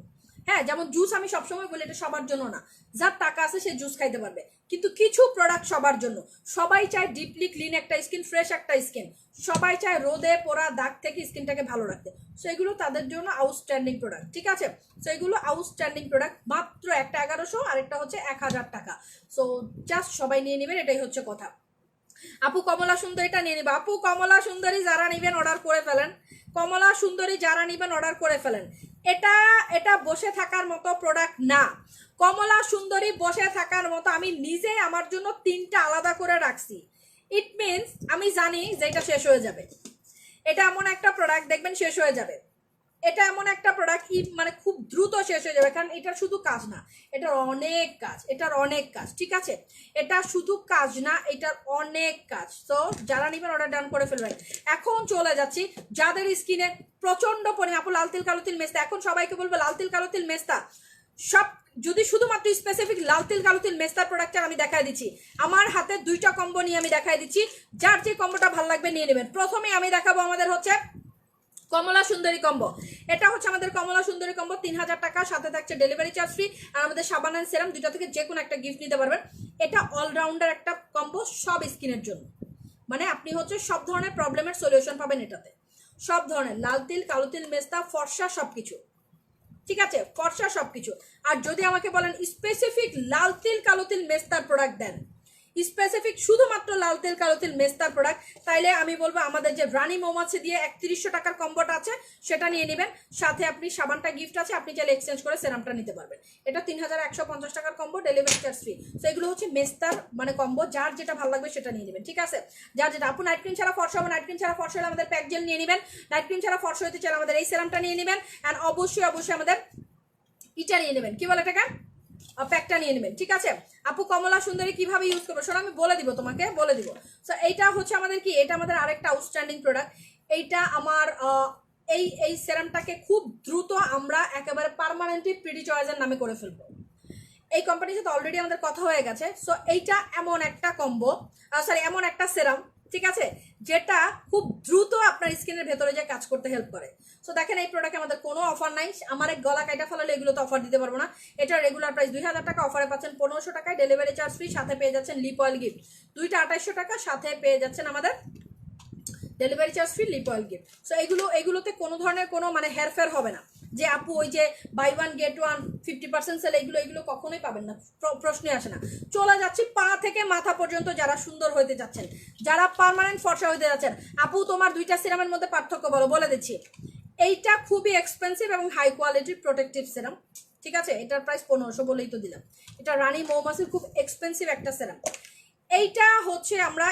হ্যাঁ, যেমন জুস আমি সবসময় বলি এটা সবার জন্য না, যার টাকা আছে সে জুস খাইতে পারবে, কিন্তু কিছু প্রোডাক্ট সবার জন্য। সবাই চায় ডিপলি ক্লিন একটা স্কিন, ফ্রেশ একটা স্কিন, সবাই চায় রোদে পোড়া দাগ থেকে স্কিনটাকে ভালো রাখতে। সো এগুলো তাদের জন্য আউটস্ট্যান্ডিং প্রোডাক্ট, ঠিক আছে। সো এগুলো আউটস্ট্যান্ডিং প্রোডাক্ট, মাত্র একটা 1100 আর একটা হচ্ছে 1000 টাকা। সো জাস্ট সবাই নিয়ে নেবেন, এটাই হচ্ছে কথা। আপু কমলা সুন্দরীটা নিয়ে নিবে। আপু কমলা সুন্দরী যারা নিবেন অর্ডার করে ফেলেন, কমলা সুন্দরী যারা নিবেন অর্ডার করে ফেলেন। এটা এটা বসে থাকার মতো প্রোডাক্ট না, কমলা সুন্দরী বসে থাকার মতো। আমি নিজে আমার জন্য 3টা আলাদা করে রাখছি। ইট মিনস আমি জানি যে এটা শেষ হয়ে যাবে। এটা এমন একটা প্রোডাক্ট দেখবেন শেষ হয়ে যাবে, এটা এমন একটা প্রোডাক্ট মানে খুব দ্রুত শেষ হয়ে যাবে, কারণ এটার শুধু কাজ না, এটার অনেক কাজ, এটার অনেক কাজ, ঠিক আছে। এটা শুধু কাজ না, এটার অনেক কাজ। তো যারা নিবেন অর্ডার ডান করে ফেলবেন। এখন চলে যাচ্ছি যাদের স্কিনে প্রচন্ড পরিমাণ, আপু লাল তিল, কালো তিল, মেস্তা, এখন সবাইকে বলবো লাল তিল, কালো তিল, মেস্তা সব, যদি শুধুমাত্র স্পেসিফিক লাল তিল, কালো তিল, মেস্তার প্রোডাক্টটা আমি দেখাই দিচ্ছি। আমার হাতে 2টা কম্বো নিয়ে আমি দেখাই দিচ্ছি, যার যে কম্বোটা ভালো লাগবে নিয়ে নেবেন। প্রথমে আমি দেখাবো আমাদের হচ্ছে কমলা সুন্দরী কম্বো। এটা হচ্ছে আমাদের কমলা সুন্দরী কম্বো, 3000 টাকা, সাথে থাকছে ডেলিভারি চার্জ ফ্রি আর আমাদের সাবান এন্ড সেরাম, দুটো থেকে যে কোনো একটা গিফট নিতে পারবেন। এটা অলরাউন্ডার একটা কম্বো সব স্কিনের জন্য, মানে আপনি হচ্ছে সব ধরনের প্রবলেমের সলিউশন পাবেন এটাতে, সব ধরনের লাল তিল, কালো তিল, মেস্তা, ফর্সা সবকিছু, ঠিক আছে, ফর্সা সবকিছু। আর যদি আমাকে বলেন স্পেসিফিক লাল তিল, কালো তিল, মেস্তার প্রোডাক্ট দেন, স্পেসিফিক শুধুমাত্র লাল তেল, কালো তেল, মেস্তার প্রোডাক্ট, তাইলে আমি বলবো আমাদের যে রানী মৌমাছি দিয়ে 3100 টাকার কম্বোটা আছে সেটা নিয়ে নেবেন, সাথে আপনি সাবানটা গিফট আছে, আপনি চাইলে এক্সচেঞ্জ করে সেরামটা নিতে পারবেন। এটা 3150 টাকার কম্বো, ডেলিভারি চার্জ ফ্রি। তো এগুলো হচ্ছে মেস্তার মানে কম্বো, যার যেটা ভালো লাগবে সেটা নিয়ে নেবেন, ঠিক আছে। যার যেটা, আপু নাইট ক্রিম ছাড়া ফর্সা হবে, নাইট ক্রিম ছাড়া ফর্সা হলে আমাদের প্যাক জেল নিয়ে নেবেন, নাইট ক্রিম ছাড়া ফর্সা হতে চাইলে আমাদের এই সেরামটা নিয়ে নেবেন, অ্যান্ড অবশ্যই অবশ্যই আমাদের ইটা নিয়ে নেবেন, কি বলে এটাকে, প্যাকটা নিয়ে নেবেন, ঠিক আছে। আপু কমলা সুন্দরী কিভাবে ইউজ করবো শোনো, আমি বলে দিব, তোমাকে বলে দিব। সো এইটা হচ্ছে আমাদের কি, এটা আমাদের আরেকটা আউটস্ট্যান্ডিং প্রোডাক্ট। এইটা আমার এই সেরামটাকে খুব দ্রুত আমরা একেবারে পার্মানেন্টলি প্রিটি চয়েসের নামে করে ফেলবো। এই কোম্পানির সাথে অলরেডি আমাদের কথা হয়ে গেছে। সো এইটা এমন একটা কম্বো, সরি এমন একটা সেরাম, ঠিক আছে, যেটা খুব দ্রুত আপনার স্কিনের ভেতরে যে কাজ করতে হেল্প করে। সো দেখেন এই প্রোডাক্টে আমাদের কোনো অফার নাই, আমার এক গলা কাটা ফেলালে এগুলো তো অফার দিতে পারবো না। এটা রেগুলার প্রাইস 2000 টাকা, অফারে পাচ্ছেন 1500 টাকায়, ডেলিভারি চার্জ ফ্রি, সাথে পেয়ে যাচ্ছেন লিপ অয়েল গিফট, দুইটা 2800 টাকা, সাথে পেয়ে যাচ্ছেন আমাদের delivery charge free, lip oil gift. So এগুলোতে কোনো ধরনের কোনো মানে হেরফের হবে না, যে আপু ওই যে বাই 1 গেট 1 50% সেল, এগুলো কখনোই পাবেন না, প্রশ্নই আসে না। চলে যাচ্ছি পা থেকে মাথা পর্যন্ত, যারা সুন্দর হইতে যাচ্ছেন, যারা পার্মানেন্ট ফর্সা হইতে যাচ্ছেন, আপু তোমার দুইটা সিরামের মধ্যে পার্থক্য বলে দিচ্ছি। এইটা খুবই এক্সপেন্সিভ এবং হাই কোয়ালিটির প্রোটেক্টিভ সিরাম, ঠিক আছে, এটার প্রাইস 1500 বলেই তো দিলাম। এটা রানী মৌমাছির খুব এক্সপেন্সিভ একটা সিরাম। এইটা হচ্ছে আমরা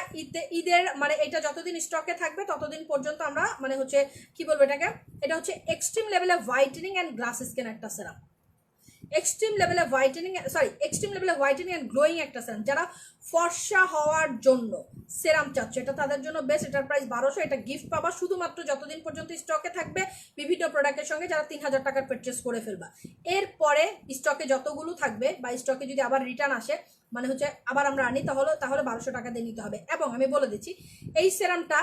ঈদের মানে এটা যতদিন স্টকে থাকবে ততদিন পর্যন্ত আমরা মানে হচ্ছে কি বলবো এটাকে, এটা হচ্ছে এক্সট্রিম লেভেলে হোয়াইটেনিং অ্যান্ড গ্লাস স্কিন একটা সেরাম। এক্সট্রিম লেভেলে হোয়াইটেনিং অ্যান্ড গ্লোয়িং একটা সেরাম। যারা ফর্সা হওয়ার জন্য সেরাম চাচ্ছে, এটা তাদের জন্য বেস্ট। এটার প্রাইস 1200। এটা গিফট পাবা শুধুমাত্র যতদিন পর্যন্ত স্টকে থাকবে বিভিন্ন প্রোডাক্টের সঙ্গে, যারা 3000 টাকার পারচেস করে ফেলবা। এরপরে স্টকে যতগুলো থাকবে বা স্টকে যদি আবার রিটার্ন আসে, মানে হচ্ছে আবার আমরা আনি, তাহলে 1200 টাকা দিয়ে নিতে হবে। এবং আমি বলে দিচ্ছি এই সেরামটা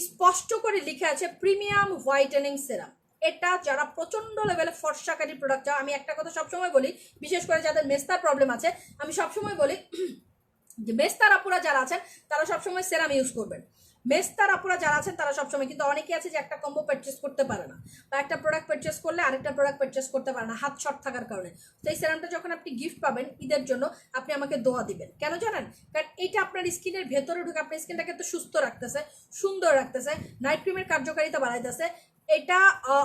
স্পষ্ট করে লিখে আছে প্রিমিয়াম হোয়াইটেনিং সেরাম। এটা যারা প্রচন্ড লেভেলে ফর্সাকারী প্রোডাক্ট চাও, আমি একটা কথা সবসময় বলি, বিশেষ করে যাদের মেস্তার প্রবলেম আছে, আমি সবসময় বলি যে মেস্তার আপুরা যারা আছেন তারা সবসময় সেরাম ইউজ করবেন। মেস্তার আপুরা যারা আছেন তারা সবসময়, কিন্তু অনেকে আছে যে একটা কম্বো পারচেস করতে পারে না, বা একটা প্রোডাক্ট পারচেস করলে আরেকটা প্রোডাক্ট পারচেস করতে পারে না, হাত শর্ট থাকার কারণে। তো এই সেরামটা যখন আপনি গিফট পাবেন ঈদের জন্য, আপনি আমাকে দোয়া দিবেন। কেন জানেন? কারণ এটা আপনার স্কিনের ভেতরে ঢুকে আপনার স্কিনটাকে তো সুস্থ রাখতেছে, সুন্দর রাখতেছে, নাইট ক্রিমের কার্যকারিতা বাড়াইতেছে। এটা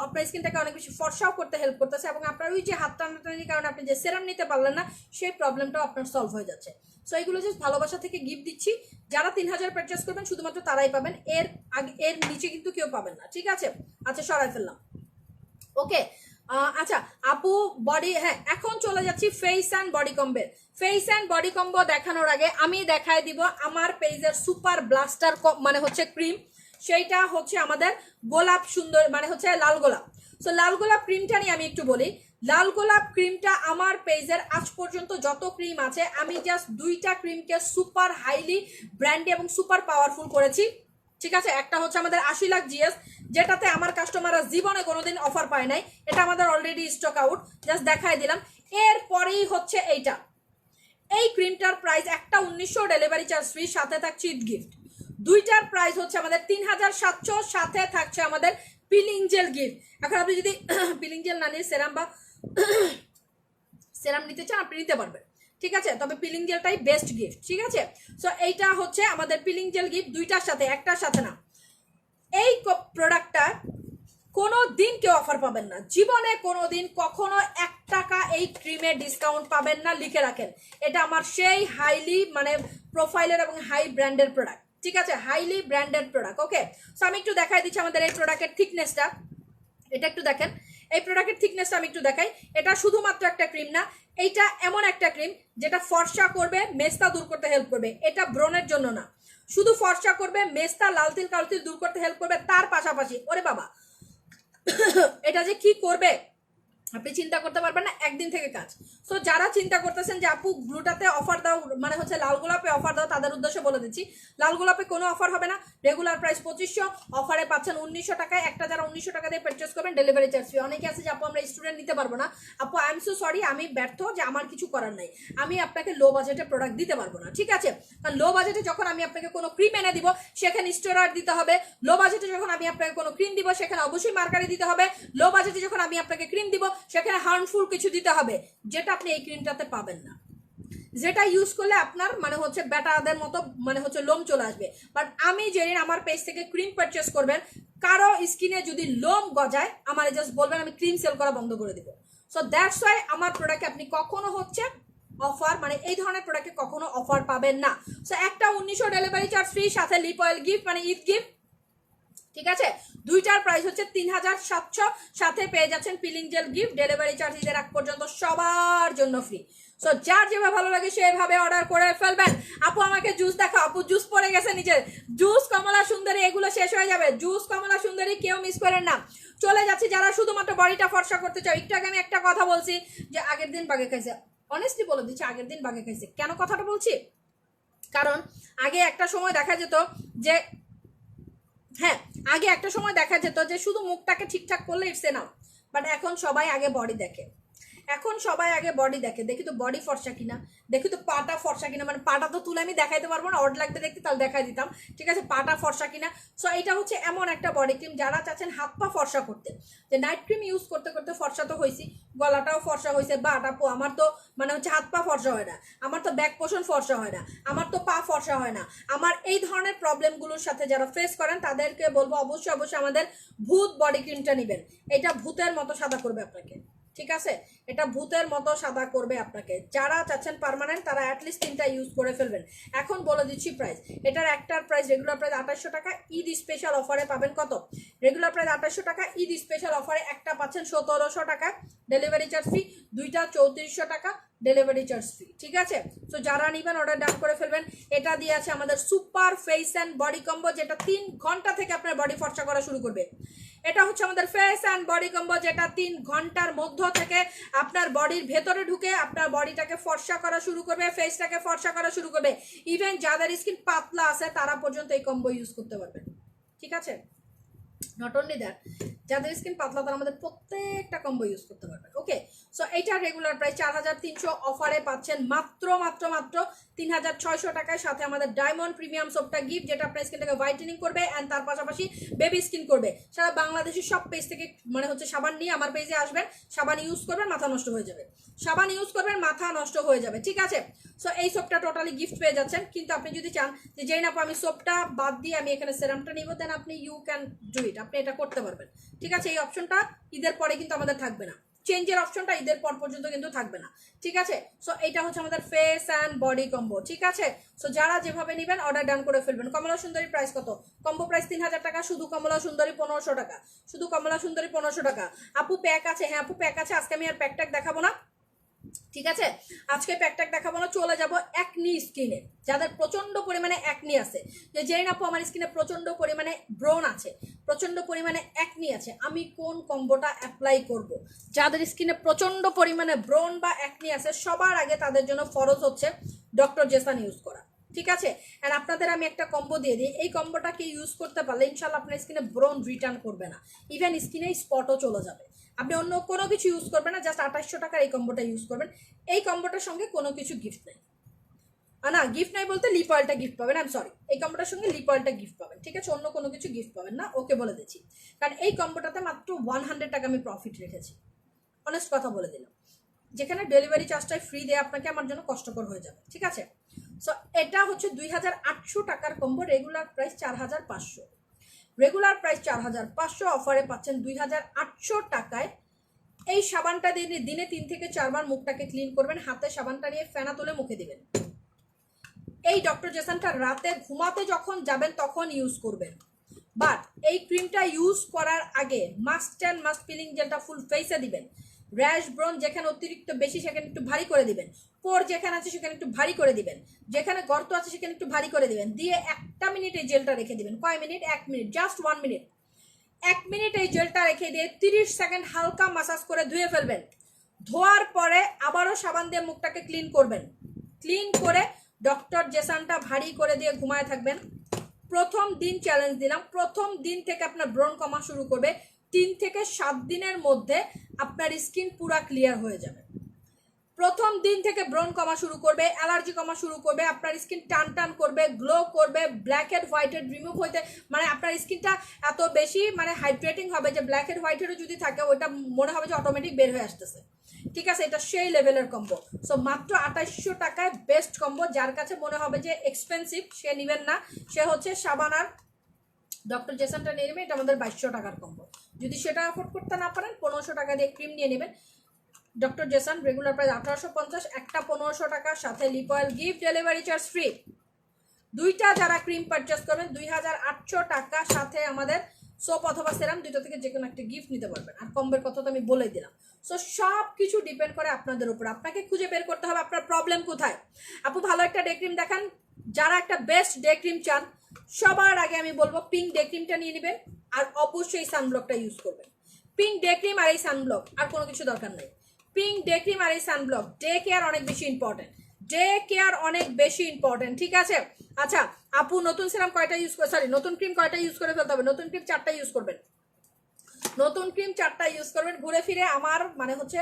আপনার স্কিনটাকে অনেক বেশি ফর্সাও করতে হেল্প করতেছে, এবং আপনার ওই যে হাত টানাটানির কারণে আপনি যে সেরাম নিতে পারলেন না, সেই প্রবলেমটাও আপনার সলভ হয়ে যাচ্ছে। সো এগুলো জাস্ট ভালোবাসা থেকে গিফট দিচ্ছি। যারা 3000 পারচেস করবেন শুধুমাত্র তারাই পাবেন, এর নিচে কিন্তু কেউ পাবেন না, ঠিক আছে? আচ্ছা, সরাই ফেললাম। ওকে, আচ্ছা আপু বডি, হ্যাঁ এখন চলে যাচ্ছি ফেস অ্যান্ড বডি কম্বের। ফেস অ্যান্ড বডি কম্বো দেখানোর আগে আমি দেখাই দিব আমার পেজের সুপার ব্লাস্টার মানে হচ্ছে ক্রিম। সেইটা হচ্ছে আমাদের গোলাপ সুন্দর, মানে হচ্ছে লাল গোলাপ। সো লাল গোলাপ ক্রিমটা নিয়ে আমি একটু বলি। লাল গোলাপ ক্রিমটা আমার পেজের আজ পর্যন্ত যত ক্রিম আছে, আমি জাস্ট 2টা ক্রিমকে সুপার হাইলি ব্র্যান্ডি এবং সুপার পাওয়ারফুল করেছি, ঠিক আছে? একটা হচ্ছে আমাদের 80 লাখ জিএস, যেটাতে আমার কাস্টমাররা জীবনে কোনোদিন অফার পায় নাই, এটা আমাদের অলরেডি স্টক আউট, জাস্ট দেখাই দিলাম। এরপরেই হচ্ছে এইটা, এই ক্রিমটার প্রাইস একটা 1900, ডেলিভারি চার্জ ফ্রি, সাথে থাকছে ঈদ গিফট। 2টার প্রাইস হচ্ছে আমাদের 3700, সাথে থাকছে আমাদের পিলিং জেল গিফট। এখন আপনি যদি পিলিং জেল না নিয়ে সেরাম বা সেরাম নিতে চান আপনি নিতে পারবেন, ঠিক আছে? তবে পিলিং জেলটাই বেস্ট গিফট, ঠিক আছে? সো এইটা হচ্ছে আমাদের পিলিং জেল গিফট, 2টার সাথে, একটার সাথে না। এই প্রোডাক্টটা কোনো দিন কেউ অফার পাবেন না, জীবনে কোনো দিন কখনো 1 টাকা এই ক্রিমের ডিসকাউন্ট পাবেন না, লিখে রাখেন। এটা আমার সেই হাইলি মানে প্রোফাইলের এবং হাই ব্র্যান্ডের প্রোডাক্ট, ঠিক আছে? Highly branded product. Okay, so আমি একটু দেখাই দিচ্ছি আমাদের এই প্রোডাক্টের থিকনেসটা। এটা একটু দেখেন, এই প্রোডাক্টের থিকনেসটা আমি একটু দেখাই। এটা শুধুমাত্র একটা ক্রিম না, এইটা এমন একটা ক্রিম যেটা ফর্সা করবে, মেস্তা দূর করতে হেল্প করবে। এটা ব্রণের জন্য না, শুধু ফর্সা করবে, মেস্তা, লাল তিল, কালো তিল দূর করতে হেল্প করবে। তার পাশাপাশি ওরে বাবা এটা যে কি করবে আপনি চিন্তা করতে পারবেন না, একদিন থেকে কাজ। সো যারা চিন্তা করতেছেন যে আপু গ্লুটাতে অফার দাও, মানে হচ্ছে লাল গোলাপে অফার দাও, তাদের উদ্দেশ্যে বলে দিচ্ছি লাল গোলাপে কোনো অফার হবে না। রেগুলার প্রাইস 2500, অফারে পাচ্ছেন 1900 টাকায়। একটা যারা 1900 টাকা দিয়ে পারচেস করবেন, ডেলিভারি চার্জ ফ্রি। অনেকে আছে যে আপু আমরা স্টুডেন্ট নিতে পারবো না। আপু আই এম সো সরি, আমি ব্যর্থ, যে আমার কিছু করার নাই, আমি আপনাকে লো বাজেটে প্রোডাক্ট দিতে পারবো না, ঠিক আছে? কারণ লো বাজেটে যখন আমি আপনাকে কোনো ক্রিম এনে দিব সেখানে স্টেরয়েড দিতে হবে। লো বাজেটে যখন আমি আপনাকে কোনো ক্রিম দিব সেখানে অবশ্যই মার্কারি দিতে হবে। লো বাজেটে যখন আমি আপনাকে ক্রিম দিব সেখানে হার্মফুল কিছু দিতে হবে, যেটা আপনি এই ক্রিমটাতে পাবেন না, যেটা ইউজ করলে আপনার মানে হচ্ছে বেটাদের মতো মানে হচ্ছে লোম চলে আসবে। বাট আমি যেদিন আমার পেজ থেকে ক্রিম পারচেস করবেন, কারো স্কিনে যদি লোম গজায় আমার জাস্ট বলবেন, আমি ক্রিম সেল করা বন্ধ করে দিব। সো দ্যাটস ওয়াই আমার প্রোডাক্টে আপনি কখনো হচ্ছে অফার, মানে এই ধরনের প্রোডাক্টে কখনো অফার পাবেন না। সো একটা 1900, ডেলিভারি চার্জ ফ্রি, সাথে লিপ অয়েল গিফট, মানে ঈদ গিফট, ঠিক আছে? 2টার প্রাইস হচ্ছে 3700, সাথে পেয়ে যাচ্ছেন peeling jail gift. Delivery charge ঈদের আগ পর্যন্ত সবার জন্য ফ্রি। সো যার যেভাবে ভালো লাগে সেভাবে অর্ডার করে ফেলবেন। আপু আমাকে জুস দেখাও, আপু জুস পড়ে গেছে নিচে, জুস, কমলা সুন্দরী, এগুলো শেষ হয়ে যাবে। জুস, কমলা সুন্দরী কেউ মিস করেন না। চলে যাচ্ছি যারা শুধুমাত্র বডিটা ফর্সা করতে চাও। একটু আগে আমি একটা কথা বলছি যে আগের দিন বাগে খাইছে, অনেস্টলি বলে দিচ্ছি আগের দিন বাগে খাইছে। কেন কথাটা বলছি? কারণ আগে একটা সময় দেখা যেত যে, হ্যাঁ আগে একটা সময় দেখা যেত যে শুধু মুখটাকে ঠিকঠাক করলে ইটস এনাফ। বাট এখন সবাই আগে বডি দেখে, এখন সবাই আগে বডি দেখে, দেখি তো বডি ফর্সা কিনা, দেখি তো পাটা ফর্সা কিনা। মানে পাটা তো তুলে আমি দেখাইতে পারবো না, অড লাগতে দেখতে তাহলে দেখাই দিতাম, ঠিক আছে? পাটা ফর্সা কিনা। সো এটা হচ্ছে এমন একটা বডি ক্রিম যারা চাচ্ছেন হাত পা ফর্সা করতে, যে নাইট ক্রিম ইউজ করতে করতে ফর্সা তো হয়েছি, গলাটাও ফর্সা হয়েছে, বাট আপু আমার তো মানে হচ্ছে হাত পা ফর্সা হয় না, আমার তো ব্যাক পোষণ ফর্সা হয় না, আমার তো পা ফর্সা হয় না। আমার এই ধরনের প্রবলেমগুলোর সাথে যারা ফেস করেন তাদেরকে বলবো অবশ্যই অবশ্যই আমাদের ভূত বডি ক্রিমটা নেবেন। এটা ভূতের মতো সাদা করবে আপনাকে, ঠিক আছে, এটা ভূতের মতো সাদা করবে আপনাকে। যারা চাচ্ছেন পার্মানেন্ট তারা অ্যাটলিস্ট 3টা ইউজ করে ফেলবেন। এখন বলে দিচ্ছি প্রাইস। এটার একটার প্রাইস রেগুলার প্রাইস 2800 টাকা, ঈদ স্পেশাল অফারে পাবেন কত? রেগুলার প্রাইস 2800 টাকা, ঈদ স্পেশাল অফারে একটা পাচ্ছেন 1700 টাকা, ডেলিভারি চার্জ ফ্রি, দুইটা 3400 টাকা, ডেলিভারি চার্জ ফ্রি। ঠিক আছে, তো যারা নেবেন অর্ডার ডান করে ফেলবেন। এটা দিয়ে আছে আমাদের super face and body combo, যেটা 3 ঘন্টা থেকে আপনার বডি ফর্সা করা শুরু করবে। এটা হচ্ছে আমাদের ফেস অ্যান্ড বডি কম্বো, যেটা 3 ঘন্টার মধ্য থেকে আপনার বডির ভেতরে ঢুকে আপনার বডিটাকে ফর্সা করা শুরু করবে, ফেসটাকে ফর্সা করা শুরু করবে। ইভেন যাদের স্কিন পাতলা আছে তারা পর্যন্ত এই কম্বো ইউজ করতে পারবেন। ঠিক আছে, নট অনলি দ্যাট, যাদের স্কিন পাতলা তারা আমাদের প্রত্যেকটা কম্বো ইউজ করতে পারবেন। ওকে, সো এইটা রেগুলার প্রাইস 4300, অফারে পাচ্ছেন মাত্র মাত্র মাত্র 3600 টাকায়, সাথে আমাদের ডায়মন্ড প্রিমিয়াম সোপটা গিফট, যেটা আপনার স্কিনটাকে হোয়াইটেনিং করবে অ্যান্ড তার পাশাপাশি বেবি স্কিন করবে। সারা বাংলাদেশের সব পেজ থেকে মানে হচ্ছে সাবান নিয়ে আমার পেজে আসবেন, সাবান ইউজ করবেন, মাথা নষ্ট হয়ে যাবে, সাবান ইউজ করবেন, মাথা নষ্ট হয়ে যাবে। ঠিক আছে, সো এই সোপটা টোটালি গিফট পেয়ে যাচ্ছেন। কিন্তু আপনি যদি চান যে যেই না আমি সোপটা বাদ দিয়ে আমি এখানে সেরামটা নিব, দেন আপনি ইউ ক্যান ডু ইট, আপনি এটা করতে পারবেন। ঠিক আছে, এই অপশনটা ঈদের পরে কিন্তু আমাদের থাকবে না, চেঞ্জের অপশনটা ঈদের পর পর্যন্ত কিন্তু থাকবে না। ঠিক আছে, সো এটা হচ্ছে আমাদের ফেস অ্যান্ড বডি কম্বো। ঠিক আছে, সো যারা যেভাবে নেবেন অর্ডার ডান করে ফেলবেন। কমলা সুন্দরী প্রাইস কত? কম্বো প্রাইস 3000 টাকা, শুধু কমলা সুন্দরী 1500 টাকা, শুধু কমলা সুন্দরী 1500 টাকা। আপু প্যাক আছে? হ্যাঁ আপু প্যাক আছে, আজকে আমি আর প্যাক ট্যাক দেখাবো না। ঠিক আছে, আজকে প্যাকট্যাক দেখাবো না, চলে যাব একনি স্কিনে। যাদের প্রচন্ড পরিমাণে একনি আছে, যে যেই না আমার স্কিনে প্রচন্ড পরিমাণে ব্রণ আছে, প্রচন্ড পরিমাণে একনি আছে, আমি কোন কম্বোটা অ্যাপ্লাই করব? যাদের স্কিনে প্রচন্ড পরিমাণে ব্রণ বা একনি আছে সবার আগে তাদের জন্য ফরজ হচ্ছে ডক্টর জেসান ইউজ করা। ঠিক আছে, এন্ড আপনাদের আমি একটা কম্বো দিয়ে দিই, এই কম্বোটাকে ইউজ করতে পারলে ইনশাল্লাহ আপনার স্কিনে ব্রণ রিটার্ন করবে না, ইভেন স্কিনে স্পটও চলে যাবে। আপনি অন্য কোনো কিছু ইউজ করবেন না, জাস্ট 2800 টাকার এই কম্বোটা ইউজ করবেন। এই কম্বোটার সঙ্গে কোনো কিছু গিফট নাই, না গিফট নাই বলতে লিপ অয়েলটা গিফট পাবেন, আই এম সরি, এই কম্বোটার সঙ্গে লিপ অয়েলটা গিফট পাবেন। ঠিক আছে, অন্য কোনো কিছু গিফট পাবেন না, ওকে বলে দিচ্ছি। কারণ এই কম্বোটাতে মাত্র 100 টাকা আমি প্রফিট রেখেছি, অনেস্ট কথা বলে দিলাম, যেখানে ডেলিভারি চার্জটাই ফ্রি দেয় আপনাকে, আমার জন্য কষ্টকর হয়ে যাবে। ঠিক আছে, সো এটা হচ্ছে 2800 টাকার combo, regular price 4500, regular price 4500, অফারে পাচ্ছেন 2800 টাকায়। এই সাবানটা দিয়ে দিনে 3 থেকে 4 বার মুখটাকে ক্লিন করবেন, হাতে সাবানটা নিয়ে ফেনা তুলে মুখে দিবেন। এই ডক্টর জেসানটা রাতে ঘুমাতে যখন যাবেন তখন ইউজ করবেন, বাট এই ক্রিমটা ইউজ করার আগে মাস্ট অ্যান্ড মাস্ট ফিলিং জেলটা ফুল ফেসে দিবেন। র্যাশ ব্রন যেখানে অতিরিক্ত বেশি সেখানে একটু ভারী করে দিবেন, পোর যেখানে আছে সেখানে একটু ভারী করে দিবেন, যেখানে গর্ত আছে সেখানে একটু ভারী করে দিবেন, দিয়ে 1 মিনিট এই জেলটা রেখে দিবেন। কয় minute? 1 minute, just 1 minute. 1 minute এই জেলটা রেখে দিয়ে 30 সেকেন্ড হালকা মাসাজ করে ধুয়ে ফেলবেন। ধোয়ার পরে আবারও সাবান দিয়ে মুখটাকে ক্লিন করবেন। ক্লিন করে ডক্টর জেসানটা ভারী করে দিয়ে ঘুমায় থাকবেন। প্রথম দিন চ্যালেঞ্জ দিলাম, প্রথম দিন থেকে আপনার ব্রণ কমা শুরু করবে। 3 থেকে 7 দিনের মধ্যে আপনার স্কিন পুরা ক্লিয়ার হয়ে যাবে। প্রথম দিন থেকে ব্রণ কমা শুরু করবে, অ্যালার্জি কমা শুরু করবে, আপনার স্কিন টান টান করবে, গ্লো করবে, black head white head remove হইতে, মানে আপনার স্কিনটা এত বেশি মানে হাইড্রেটিং হবে যে ব্ল্যাক হেড হোয়াইট হেডও যদি থাকে ওইটা মনে হবে যে অটোমেটিক বের হয়ে আসতেছে। ঠিক আছে, এটা সেই লেভেলের কম্বো। সো মাত্র 2800 টাকায় বেস্ট কম্বো। যার কাছে মনে হবে যে এক্সপেন্সিভ সে নেবেন না, সে হচ্ছে সাবান আর ডক্টর জেসানটা নিয়ে নেবেন। এটা আমাদের 2200 টাকার কম্বো। যদি সেটা অ্যাফোর্ড করতে না পারেন 1500 টাকা দিয়ে ক্রিম নিয়ে নেবেন। ডক্টর জেসান রেগুলার প্রাইস 1850, একটা 1500 টাকা, সাথে lip oil gift, delivery charge free. দুইটা যারা ক্রিম পারচেস করবেন 2800 টাকা, সাথে আমাদের সোপ অথবা সেরাম দুইটা থেকে যে কোনো একটা গিফট নিতে পারবেন। আর কম্বের কথা তো আমি বলে দিলাম। সো সব কিছু ডিপেন্ড করে আপনাদের উপর, আপনাকে খুঁজে বের করতে হবে আপনার প্রবলেম কোথায়। আপু ভালো একটা ডে ক্রিম দেখান। যারা একটা বেস্ট ডে ক্রিম চান সবার আগে আমি বলবো পিঙ্ক ডে ক্রিমটা নিয়ে নেবেন, আর অবশ্যই সানব্লকটা ইউজ করবেন। পিঙ্ক ডে ক্রিম আর এই সানব্লক, আর কোনো কিছু দরকার নেই। পিঙ্ক ডে ক্রিম আর এই সানব্লক, ডে কেয়ার অনেক বেশি ইম্পর্টেন্ট, ডে কেয়ার অনেক বেশি ইম্পর্টেন্ট। ঠিক আছে, আচ্ছা আপু নতুন সিরাম কয়টা ইউজ করে, সরি নতুন ক্রিম কয়টা ইউজ করে ফেলতে হবে? নতুন ক্রিম 4টা ইউজ করবেন, নতুন ক্রিম 4টা ইউজ করবেন। ঘুরে ফিরে আমার মানে হচ্ছে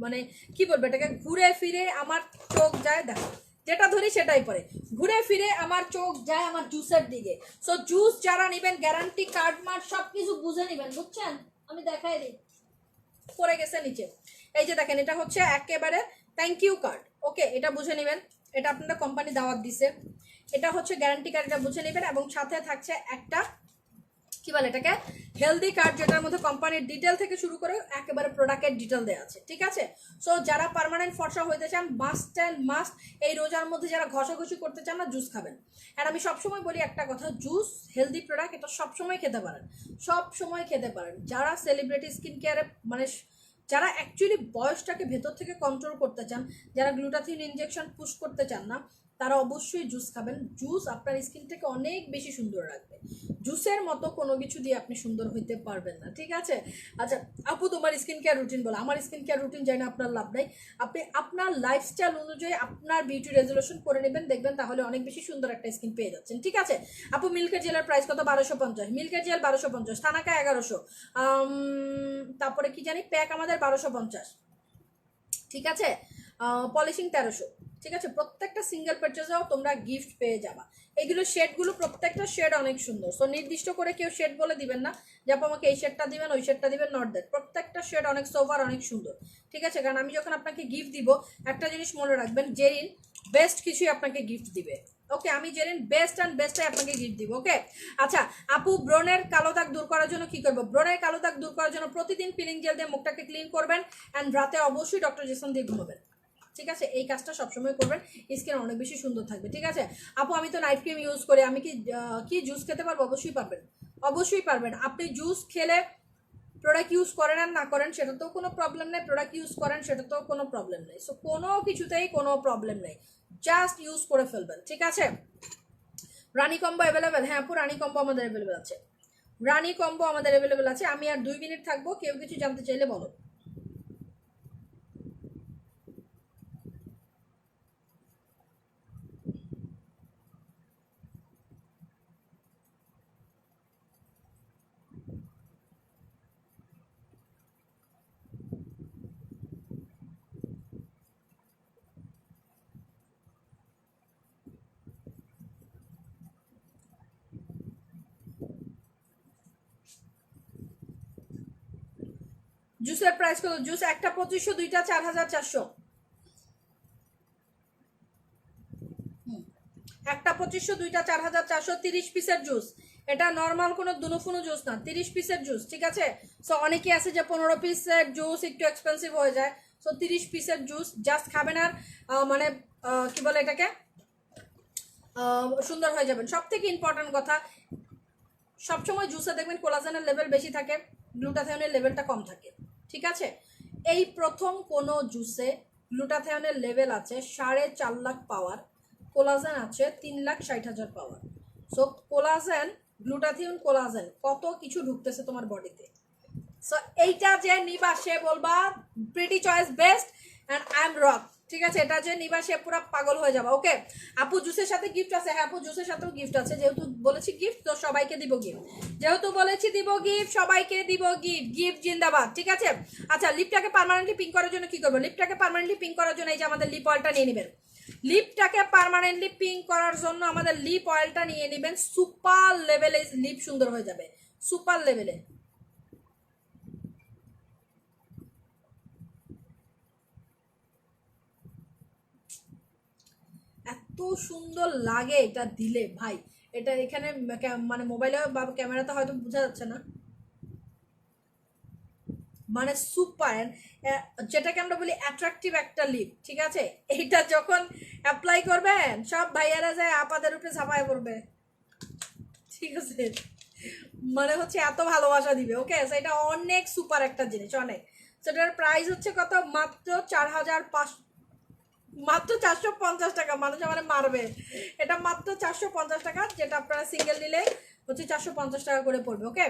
মানে কি বলবো এটাকে, ঘুরে ফিরে আমার চোখ যায়, দেখো যেটা ধরি সেটাই পরে, ঘুরে ফিরে আমার চোখ যায় আমার জুসের দিকে। সো জুস যারা নেবেন গ্যারান্টি কার্ড মার্ক সব কিছু বুঝে নেবেন, বুঝছেন? আমি দেখাই দিই, পড়ে গেছে নিচে, এই যে দেখেন এটা হচ্ছে একেবারে থ্যাংক ইউ কার্ড। ওকে, এটা বুঝে নেবেন, এটা আপনারা কোম্পানি দাওয়াত দিছে। এটা হচ্ছে গ্যারান্টি কার্ড, এটা বুঝে নেবেন। এবং সাথে থাকছে একটা কি বলে এটাকে, হেলদি কার্ড, যেটার মধ্যে কোম্পানির ডিটেল থেকে শুরু করে একেবারে প্রোডাক্টের ডিটেল দেওয়া আছে, ঠিক আছে। সো যারা পার্মানেন্ট ফর্সা হইতে চান, মাস্ট অ্যান্ড মাস্ট এই রোজার মধ্যে যারা ঘষাঘষি করতে চান না, জুস খাবেন। আর আমি সবসময় বলি একটা কথা, জুস হেলদি প্রোডাক্ট, এটা সবসময় খেতে পারেন, সব সময় খেতে পারেন। যারা সেলিব্রিটি স্কিন কেয়ারে মানে যারা অ্যাকচুয়ালি বয়সটাকে ভেতর থেকে কন্ট্রোল করতে চান, যারা গ্লুটাথিন ইনজেকশন পুশ করতে চান না, তারা অবশ্যই জুস খাবেন। জুস আপনার স্কিনটাকে অনেক বেশি সুন্দর রাখবে। জুসের মতো কোনো কিছু দিয়ে আপনি সুন্দর হইতে পারবেন না, ঠিক আছে। আচ্ছা আপু, তোমার স্কিন কেয়ার রুটিন বলো। আমার স্কিন কেয়ার রুটিন জানি না, আপনার লাভ নাই। আপনি আপনার লাইফস্টাইল অনুযায়ী আপনার বিউটি রেজলিউশন করে নেবেন, দেখবেন তাহলে অনেক বেশি সুন্দর একটা স্কিন পেয়ে যাচ্ছেন, ঠিক আছে। আপু মিল্কের জেলের প্রাইস কত? 1250। মিল্কের জেল 1250, থানাকা 1100, তারপরে কি জানি প্যাক আমাদের 1250, ঠিক আছে। পলিশিং 1300, ঠিক আছে। প্রত্যেকটা সিঙ্গেল পারচেজেও তোমরা গিফট পেয়ে যাবা। এগুলো শেডগুলো প্রত্যেকটা শেড অনেক সুন্দর। সো নির্দিষ্ট করে কেউ শেড বলে দিবেন না যে আপু আমাকে এই শেডটা দিবেন, ওই শেডটা দিবেন, নট দ্যাট। প্রত্যেকটা শেড অনেক সোভার, অনেক সুন্দর, ঠিক আছে। কারণ আমি যখন আপনাকে গিফট দিব, একটা জিনিস মনে রাখবেন, জেরিন বেস্ট কিছুই আপনাকে গিফট দিবে, ওকে। আমি জেরিন বেস্ট অ্যান্ড বেস্টটাই আপনাকে গিফট দিব, ওকে। আচ্ছা আপু, ব্রণের কালো দাগ দূর করার জন্য কি করবো? ব্রণের কালো দাগ দূর করার জন্য প্রতিদিন পিলিং জেল দিয়ে মুখটাকে ক্লিন করবেন, অ্যান্ড রাতে অবশ্যই ডক্টর জেসন দিয়ে ঘুমাবেন, ঠিক আছে। এই কাজটা সবসময় করবেন, স্কিন অনেক বেশি সুন্দর থাকবে, ঠিক আছে। আপু আমি তো নাইট ক্রিম ইউজ করি, আমি কি জুস খেতে পারবো? অবশ্যই পারবেন, অবশ্যই পারবেন। আপনি জুস খেলে প্রোডাক্ট ইউজ করেন আর না করেন সেটাতেও কোনো প্রবলেম নেই, প্রোডাক্ট ইউজ করেন সেটাতেও কোনো প্রবলেম নেই। সো কোনো কিছুতেই কোনো প্রবলেম নেই, জাস্ট ইউজ করে ফেলবেন, ঠিক আছে। রানী কম্বো অ্যাভেলেবেল? হ্যাঁ আপু, রানী কম্বো আমাদের অ্যাভেলেবেল আছে, রানী কম্বো আমাদের অ্যাভেলেবেল আছে। আমি আর 2 মিনিট থাকবো, কেউ কিছু জানতে চাইলে বলো। জুসের প্রাইস কত? জুস একটা 2500, দুইটা 4400। একটা 2500, দুইটা 4400, 30 পিসের জুস। এটা নর্মাল কোনো দুনুফুনু জুস না, 30 পিসের জুস, ঠিক আছে। সো অনেকে আছে যে 15 পিসের জুস একটু এক্সপেন্সিভ হয়ে যায়। সো 30 পিসের জুস জাস্ট খাবেন আর মানে কি বলে এটাকে, সুন্দর হয়ে যাবেন। সব থেকে ইম্পর্টেন্ট কথা, সবসময় জুসে দেখবেন কোলাজেনের লেভেল বেশি থাকে, গ্লুটাথিয়নের লেভেলটা কম থাকে, ঠিক আছে। এই প্রথম কোনো জুসে গ্লুটাথিয়নের লেভেল আছে 4.5 লাখ পাওয়ার, কোলাজেন আছে 3,60,000 পাওয়ার। সো কোলাজেন, গ্লুটাথিয়ন, কোলাজেন, কত কিছু ঢুকতেছে তোমার বডিতে। সো এইটা যে নিবা সে বলবা pretty choice best and I am rock, ঠিক আছে। এটা যে নিবা সে পুরো পাগল হয়ে যাবে, ওকে। আপু জুসের সাথে গিফট আছে? হ্যাঁ আপু, জুসের সাথেও গিফট আছে। যেহেতু বলেছি গিফট, তো সবাইকে দিব গিফট। যেহেতু বলেছি দিব গিফট, সবাইকে দিব গিফট। গিফট জিন্দাবাদ, ঠিক আছে। আচ্ছা লিপটাকে পার্মানেন্টলি পিঙ্ক করার জন্য কি করবো? লিপটাকে পার্মানেন্টলি পিঙ্ক করার জন্য এই যে আমাদের লিপ অয়েলটা নিয়ে নেবেন। লিপটাকে পার্মানেন্টলি পিঙ্ক করার জন্য আমাদের লিপ অয়েলটা নিয়ে নেবেন। সুপার লেভেলে লিপ সুন্দর হয়ে যাবে, সুপার লেভেলে। এত সুন্দর লাগে এটা দিলে ভাই। এটা এখানে মানে মোবাইলে বা ক্যামেরাতে হয়তো বোঝা যাচ্ছে না, মানে সুপার, যেটাকে আমরা বলি অ্যাট্রাকটিভ একটা লিপ, ঠিক আছে। এইটা যখন অ্যাপ্লাই করবেন সব ভাইয়ারা যায় আপাদের উপরে ঝাঁপায় পড়বে, ঠিক আছে। মানে হচ্ছে এত ভালোবাসা দিবে, ওকে। এটা অনেক সুপার একটা জিনিস, অনেক। সেটার প্রাইস হচ্ছে কত? মাত্র 4,500, মাত্র 450 টাকা। মানুষ আমার মারবে। এটা মাত্র 450 টাকা, যেটা আপনারা সিঙ্গেল নিলে হচ্ছে 450 টাকা করে পড়বে, ওকে।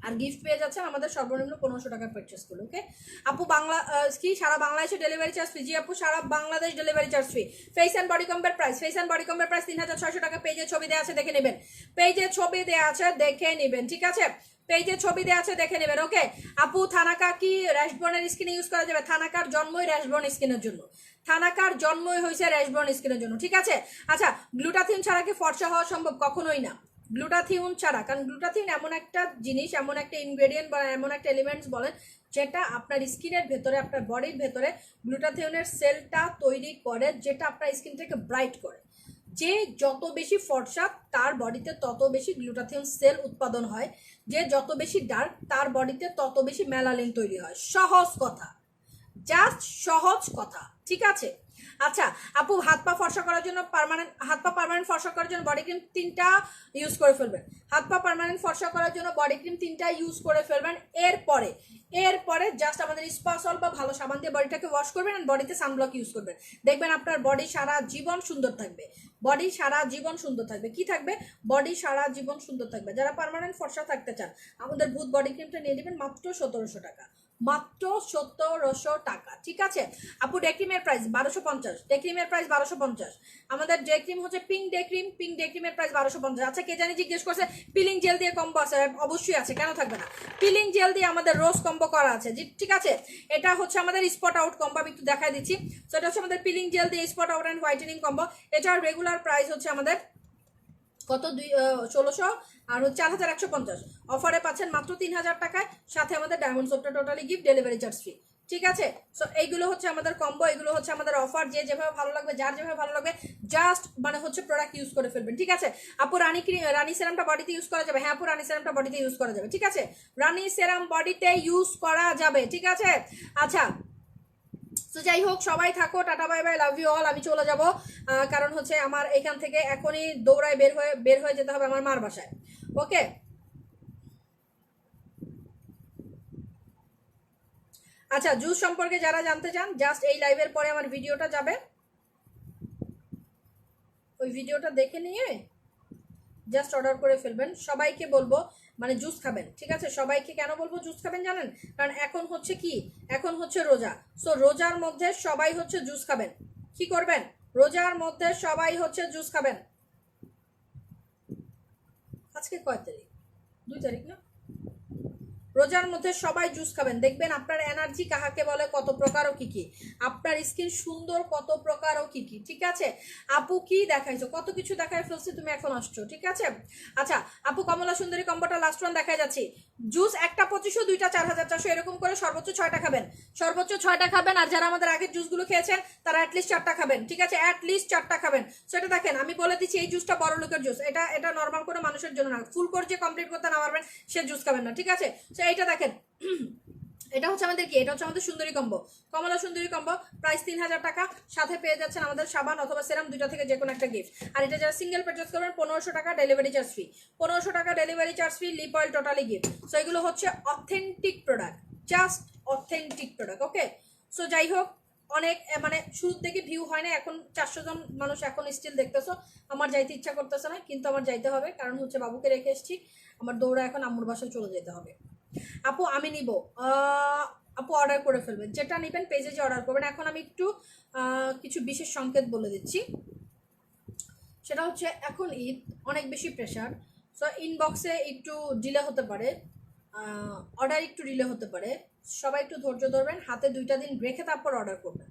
আর গিফট পেয়ে যাচ্ছেন আমাদের সর্বনিম্ন 1500 টাকার পারচেস করলে, ওকে। আপু বাংলা কি সারা বাংলাদেশে ডেলিভারি চার্জ ফ্রি? জি আপু, সারা Bangladesh delivery charge free. Face and body কম্বের প্রাইস, ফেস অ্যান্ড বডি কম্বের প্রাইস 3600 টাকা। পেজে ছবি দেওয়া আছে, দেখে নেবেন। পেজে ছবি দেওয়া আছে, দেখে নেবেন, ঠিক আছে। পেজে ছবি দেওয়া আছে, দেখে নেবেন, ওকে। আপু থানাকা কি র্যাশবর্নের স্কিনে ইউজ করা যাবে? থানাকার জন্মই র্যাশবর্ন স্কিনের জন্য, থানাকার জন্মই হয়েছে র্যাশবর্ন স্কিনের জন্য, ঠিক আছে। আচ্ছা গ্লুটাথিন ছাড়া কি ফর্সা হওয়া সম্ভব? কখনোই না, গ্লুটাথিয়ন ছাড়া। কারণ গ্লুটাথিয়ন এমন একটা জিনিস, এমন একটা ইনগ্রেডিয়েন্ট বা এমন একটা এলিমেন্টস বলেন, যেটা আপনার স্কিনের ভেতরে, আপনার বডির ভেতরে গ্লুটাথিয়নের সেলটা তৈরি করে, যেটা আপনার স্কিনটাকে ব্রাইট করে। যে যত বেশি ফর্সা তার বডিতে তত বেশি গ্লুটাথিয়ন সেল উৎপাদন হয়, যে যত বেশি ডার্ক তার বডিতে তত বেশি মেলানিন তৈরি হয়। সহজ কথা, জাস্ট সহজ কথা, ঠিক আছে? আচ্ছা আপু, হাত পা ফর্সা করার জন্য হাত পা পার্মানেন্ট ফর্সা করার জন্য বডি ক্রিম 3টা ইউজ করে ফেলবেন। হাত পা পার্মানেন্ট ফর্সা করার জন্য বডি ক্রিম 3টা ইউজ করে ফেলবেন। এরপরে জাস্ট আমাদের স্পা সল্ট বা ভালো সাবান দিয়ে বডিটাকে ওয়াশ করবেন আর বডিতে সানব্লক ইউজ করবেন। দেখবেন আপনার বডি সারা জীবন সুন্দর থাকবে। বডি সারা জীবন সুন্দর থাকবে। কি থাকবে? বডি সারা জীবন সুন্দর থাকবে। যারা পার্মানেন্ট ফর্সা থাকতে চান আমাদের ভূত বডি ক্রিমটা নিয়ে নেবেন মাত্র 1700 টাকা, মাত্র 1700 টাকা, ঠিক আছে? আপু ডে ক্রিমের প্রাইস 1250, ডে ক্রিমের প্রাইস 1250। আমাদের ডে ক্রিম হচ্ছে পিঙ্ক ডে ক্রিমের প্রাইস 1250। আচ্ছা কে জানি জিজ্ঞেস করছে পিলিং জেল দিয়ে কম্বো আছে? অবশ্যই আছে, কেন থাকবে না? পিলিং জেল দিয়ে আমাদের রোজ কম্বো করা আছে, ঠিক আছে? এটা হচ্ছে আমাদের স্পট আউট কম্বো, আমি একটু দেখাই দিচ্ছি। তো এটা হচ্ছে আমাদের পিলিং জেল দিয়ে spot out and whitening combo. এটার রেগুলার প্রাইস হচ্ছে আমাদের কত? 1600 আর হচ্ছে 4150। অফারে পাচ্ছেন মাত্র 3000 টাকায়, সাথে আমাদের ডায়মন্ড সোপটা totally gift, delivery charge free, ঠিক আছে? সো এইগুলো হচ্ছে আমাদের কম্বো, এগুলো হচ্ছে আমাদের অফার। যে যেভাবে ভালো লাগবে, যার যেভাবে ভালো লাগবে জাস্ট মানে হচ্ছে প্রোডাক্ট ইউজ করে ফেলবেন, ঠিক আছে? আপু রানী সেরামটা বডিতে ইউজ করা যাবে? হ্যাঁ আপু, রানী সেরামটা বডিতে ইউজ করা যাবে, ঠিক আছে? রানী সেরাম বডিতে ইউজ করা যাবে, ঠিক আছে? আচ্ছা তো যাই হোক, সবাই থাকো, tata bye bye, love you all. আমি চলে যাব, কারণ হচ্ছে আমার এখান থেকে এখনই দৌড়ায় বের হয়ে যেতে হবে আমার মার বাসায়। ওকে, আচ্ছা জুস সম্পর্কে যারা জানতে চান জাস্ট এই লাইভের পরে আমার ভিডিওটা যাবে, ওই ভিডিওটা দেখে নিয়ে জাস্ট অর্ডার করে ফেলবেন। সবাইকে বলবো মানে জুস খাবেন, ঠিক আছে? সবাইকে কেন বলবো জুস খাবেন জানেন? কারণ এখন হচ্ছে কি, এখন হচ্ছে রোজা। সো রোজার মধ্যে সবাই হচ্ছে জুস খাবেন। কি করবেন? রোজার মধ্যে সবাই হচ্ছে জুস খাবেন। আজকে কয় তারিখ? 2 তারিখ না? রোজার মধ্যে সবাই জুস খাবেন, দেখবেন আপনার এনার্জি কাহাকে বলে, কত প্রকার ও কি কি, আপনার স্কিন সুন্দর কত প্রকার ও কি কি, ঠিক আছে? আপু কি দেখাইছো? কত কিছু দেখাই ফেলছি, তুমি এখন আসছো, ঠিক আছে? আচ্ছা আপু, কমলা সুন্দরী কম্বোটা লাস্ট ওয়ান দেখাই যাচ্ছি। জুস একটা 2500, দুইটা 4400, এরকম করে সর্বোচ্চ 6টা খাবেন, সর্বোচ্চ 6টা খাবেন। আর যারা আমাদের আগের জুসগুলো খেয়েছেন তারা অ্যাটলিস্ট 4টা খাবেন, ঠিক আছে? অ্যাটলিস্ট 4টা খাবেন। সেটা দেখেন, আমি বলে দিচ্ছি এই জুসটা বড় লোকের জুস, এটা নর্মাল কোনো মানুষের জন্য না। ফুল কোর্স যে কমপ্লিট করতে না পারবেন সে জুস খাবেন না, ঠিক আছে? তো এইটা দেখেন, এটা হচ্ছে আমাদের কি, এটা হচ্ছে আমাদের সুন্দরী কম্বো, কমলা সুন্দরী কম্বো, প্রাইস 3000 টাকা। সাথে পেয়ে যাচ্ছেন আমাদের সাবান অথবা সেরাম, দুইটা থেকে যে কোনো একটা গিফট। আর এটা যারা সিঙ্গেল পারচেজ করবেন 1500 টাকা ডেলিভারি চার্জ ফ্রি, 1500 টাকা delivery charge free, lip oil totally gift. So এগুলো হচ্ছে authentic product, just authentic product, okay? So যাই হোক, অনেক মানে শুরু থেকে ভিউ হয় না, এখন 400 জন মানুষ এখন স্টিল দেখতেছো। আমার যাইতে ইচ্ছা করতেছে না, কিন্তু আমার যাইতে হবে, কারণ হচ্ছে বাবুকে রেখে এসেছি, আমার দৌড়া এখন আম্মুর বাসায় চলে যেতে হবে। আপু আমি নিব, আপু অর্ডার করে ফেলবেন, যেটা নেবেন পেজে যে অর্ডার করবেন। এখন আমি একটু কিছু বিশেষ সংকেত বলে দিচ্ছি। সেটা হচ্ছে এখন ঈদ, অনেক বেশি প্রেশার। সো ইনবক্সে একটু ডিলে হতে পারে, অর্ডার একটু ডিলে হতে পারে। সবাই একটু ধৈর্য ধরবেন, হাতে 2টা দিন রেখে তারপর অর্ডার করবেন,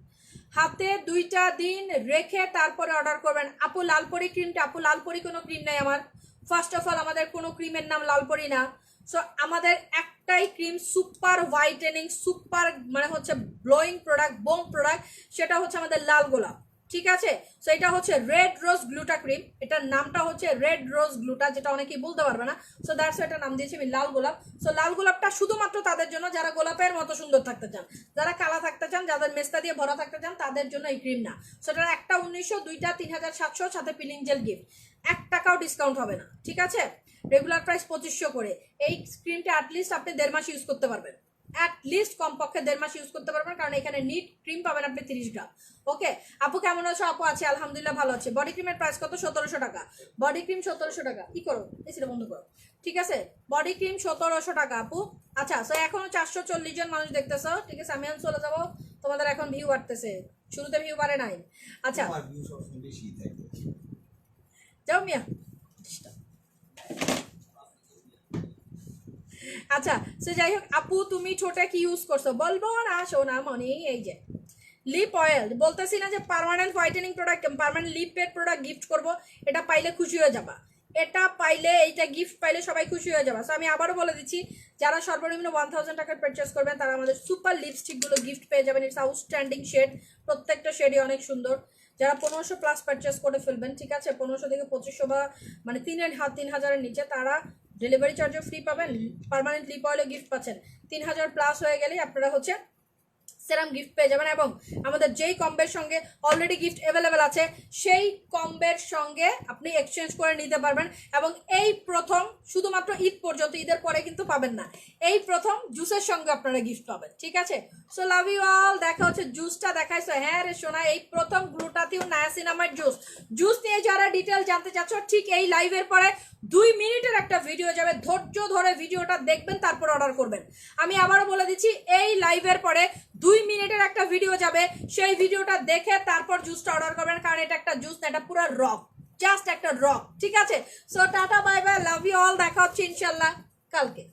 হাতে 2টা দিন রেখে তারপরে অর্ডার করবেন। আপু লালপরি ক্রিমটা, আপু লালপরি কোনো ক্রিম নাই আমার। ফার্স্ট অফ অল আমাদের কোনো ক্রিমের নাম লালপরি না। সো আমাদের একটাই ক্রিম, সুপার হোয়াইটেনিং, সুপার মানে হচ্ছে গ্লোয়িং প্রোডাক্ট, বোম প্রোডাক্ট, সেটা হচ্ছে আমাদের লাল গোলাপ, ঠিক আছে? সো এটা হচ্ছে রেড রোজ গ্লুটা ক্রিম, এটার নামটা হচ্ছে রেড রোজ গ্লুটা, যেটা অনেকেই বলতে পারবে না। সো দ্যাটস এটার নাম দিয়েছি আমি লাল গোলাপ। সো লাল গোলাপটা শুধুমাত্র তাদের জন্য যারা গোলাপের মতো সুন্দর থাকতে চান, যারা কালা থাকতে চান, যাদের মেস্তা দিয়ে ভরা থাকতে চান, তাদের জন্য এই ক্রিম না। সো এটার একটা 1900, দুইটা 3700, সাথে পিলিং জেল গিফট, 1 টাকাও ডিসকাউন্ট হবে না, ঠিক আছে? রেগুলার প্রাইস 2500 করে। এই ক্রিমটা অ্যাটলিস্ট আপনি 1.5 মাস ইউজ করতে পারবেন, অ্যাটলিস্ট কমপক্ষে 1.5 মাস ইউজ করতে পারবেন, কারণ এখানে নিট ক্রিম পাবেন আপনি 30 গ্রাম। ওকে আপু কেমন আছো? আপু আছে আলহামদুলিল্লাহ, ভালো আছে। বডি ক্রিমের প্রাইস কত? 1700 টাকা। বডি ক্রিম 1700 টাকা। কি করো, এসিটা বন্ধ করো, ঠিক আছে? বডি ক্রিম 1700 টাকা আপু। আচ্ছা সো এখনো 440 জন মানুষ দেখতেছো, ঠিক আছে? আমি এখন চলে যাবো, তোমাদের এখন ভিউ বাড়তেছে, শুরুতে ভিউ বাড়ে নাই। আচ্ছা যাও মিয়া। আচ্ছা সে যাই হোক, আপু তুমি ঠোঁটে কি ইউজ করছো বলবো না সোনা মনি? এই যে লিপ অয়েল, বলতেছি না যে পার্মানেন্ট হোয়াইটেনিং প্রোডাক্ট, পার্মানেন্ট লিপের প্রোডাক্ট গিফট করব, এটা পাইলে খুশি হয়ে যাবা, এটা পাইলে, এইটা গিফট পাইলে সবাই খুশি হয়ে যাবা। সো আমি আবারও বলে দিচ্ছি, যারা সর্বনিম্ন 1000 টাকার পারচেস করবেন তারা আমাদের সুপার লিপস্টিকগুলো গিফট পেয়ে যাবেন। ইটস আউটস্ট্যান্ডিং শেড, প্রত্যেকটা শেডই অনেক সুন্দর। যারা 1500 প্লাস পারচেস করে ফেলবেন, ঠিক আছে, 1500 থেকে 2500 বা মানে 3000-এর নিচে, তারা ডেলিভারি চার্জও ফ্রি পাবেন, পার্মানেন্ট লিপ অয়েলও গিফট পাচ্ছেন। 3000 প্লাস হয়ে গেলেই আপনারা হচ্ছে সেরাম গিফট পেয়ে যাবেন। এবং আমাদের যেই কম্বের সঙ্গে অলরেডি গিফট অ্যাভেলেবেল আছে সেই কম্বের সঙ্গে আপনি এক্সচেঞ্জ করে নিতে পারবেন। এবং এই প্রথম, শুধুমাত্র ঈদ পর্যন্ত, ঈদের পরে কিন্তু পাবেন না, এই প্রথম জুসের সঙ্গে আপনারা গিফট পাবেন, ঠিক আছে। So love you all. দেখা হচ্ছে জুসটা দেখাইছো, হ্যাঁ রে সোনা, এই প্রথম গ্লুটাথিওন নায়াসিনামাইড জুস নিয়ে যারা ডিটেল জানতে চাচ্ছ, ঠিক এই লাইভের পরে 2 মিনিটের একটা ভিডিও যাবে, ধৈর্য ধরে ভিডিওটা দেখবেন, তারপর অর্ডার করবেন। আমি আবারও বলে দিচ্ছি, এই লাইভের পরে 2 মিনিটের একটা ভিডিও যাবে, সেই ভিডিওটা দেখে তারপর জুসটা অর্ডার করবেন, কারণ এটা একটা জুস না, এটা পুরো রক, জাস্ট একটা রক, ঠিক আছে। So tata bye bye, love you all, দেখা হচ্ছে ইনশাল্লাহ কালকে।